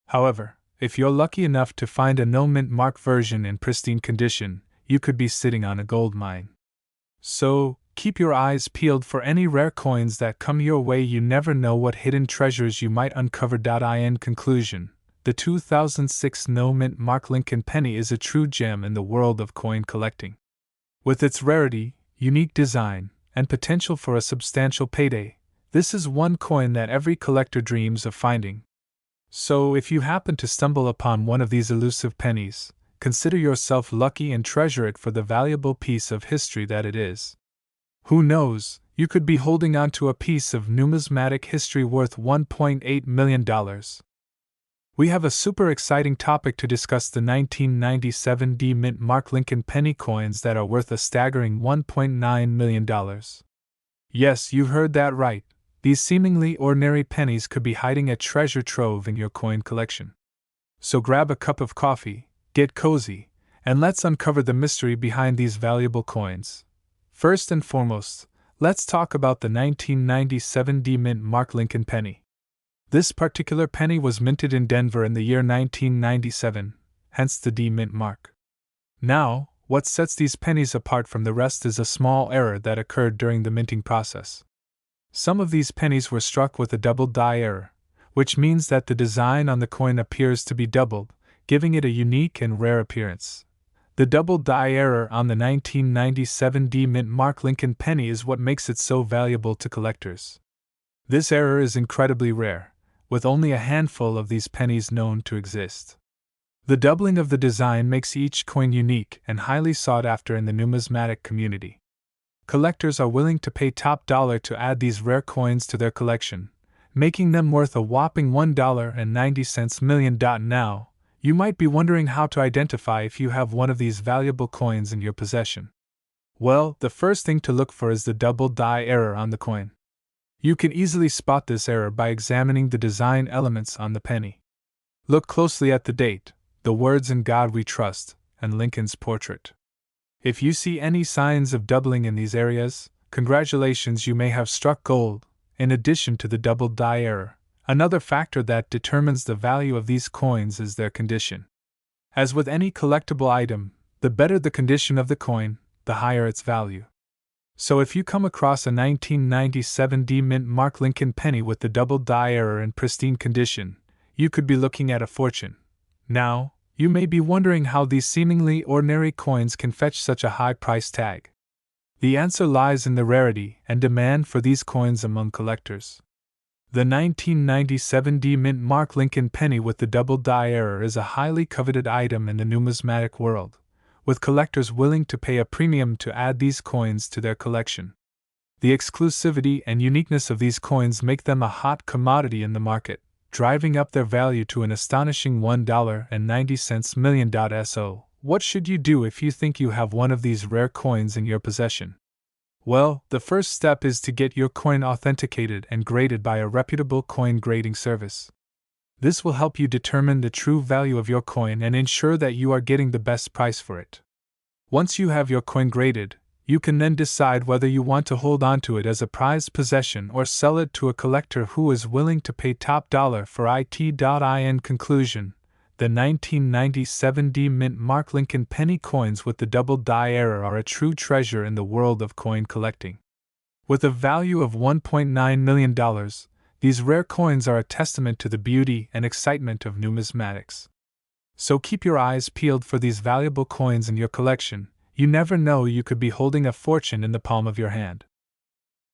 However, if you're lucky enough to find a no-mint mark version in pristine condition, you could be sitting on a gold mine. So, keep your eyes peeled for any rare coins that come your way. You never know what hidden treasures you might uncover. In conclusion, the 2006 no-mint mark Lincoln penny is a true gem in the world of coin collecting. With its rarity, unique design, and potential for a substantial payday, this is one coin that every collector dreams of finding. So if you happen to stumble upon one of these elusive pennies, consider yourself lucky and treasure it for the valuable piece of history that it is. Who knows, you could be holding on to a piece of numismatic history worth $1.8 million. We have a super exciting topic to discuss: the 1997 D-mint mark Lincoln penny coins that are worth a staggering $1.9 million. Yes, you heard that right. These seemingly ordinary pennies could be hiding a treasure trove in your coin collection. So grab a cup of coffee, get cozy, And let's uncover the mystery behind these valuable coins. First and foremost, let's talk about the 1997 D-Mint Mark Lincoln penny. This particular penny was minted in Denver in the year 1997, hence the D-Mint mark. Now, what sets these pennies apart from the rest is a small error that occurred during the minting process. Some of these pennies were struck with a double die error, which means that the design on the coin appears to be doubled, giving it a unique and rare appearance. The double die error on the 1997 D-Mint Mark Lincoln penny is what makes it so valuable to collectors. This error is incredibly rare, with only a handful of these pennies known to exist. The doubling of the design makes each coin unique and highly sought after in the numismatic community. Collectors are willing to pay top dollar to add these rare coins to their collection, making them worth a whopping $1.90 million. Now, you might be wondering how to identify if you have one of these valuable coins in your possession. Well, the first thing to look for is the double die error on the coin. You can easily spot this error by examining the design elements on the penny. Look closely at the date, the words "In God We Trust," and Lincoln's portrait. If you see any signs of doubling in these areas, congratulations, you may have struck gold. In addition to the double die error, another factor that determines the value of these coins is their condition. As with any collectible item, the better the condition of the coin, the higher its value. So if you come across a 1997 D-Mint Mark Lincoln penny with the double die error in pristine condition, you could be looking at a fortune. Now, you may be wondering how these seemingly ordinary coins can fetch such a high price tag. The answer lies in the rarity and demand for these coins among collectors. The 1997 D-Mint Mark Lincoln penny with the double die error is a highly coveted item in the numismatic world, with collectors willing to pay a premium to add these coins to their collection. The exclusivity and uniqueness of these coins make them a hot commodity in the market, driving up their value to an astonishing $1.90 million. So, what should you do if you think you have one of these rare coins in your possession? Well, the first step is to get your coin authenticated and graded by a reputable coin grading service. This will help you determine the true value of your coin and ensure that you are getting the best price for it. Once you have your coin graded, you can then decide whether you want to hold on to it as a prized possession or sell it to a collector who is willing to pay top dollar for it. In conclusion, the 1997 D-Mint Mark Lincoln penny coins with the double die error are a true treasure in the world of coin collecting. With a value of $1.9 million, these rare coins are a testament to the beauty and excitement of numismatics. So keep your eyes peeled for these valuable coins in your collection. You never know, you could be holding a fortune in the palm of your hand.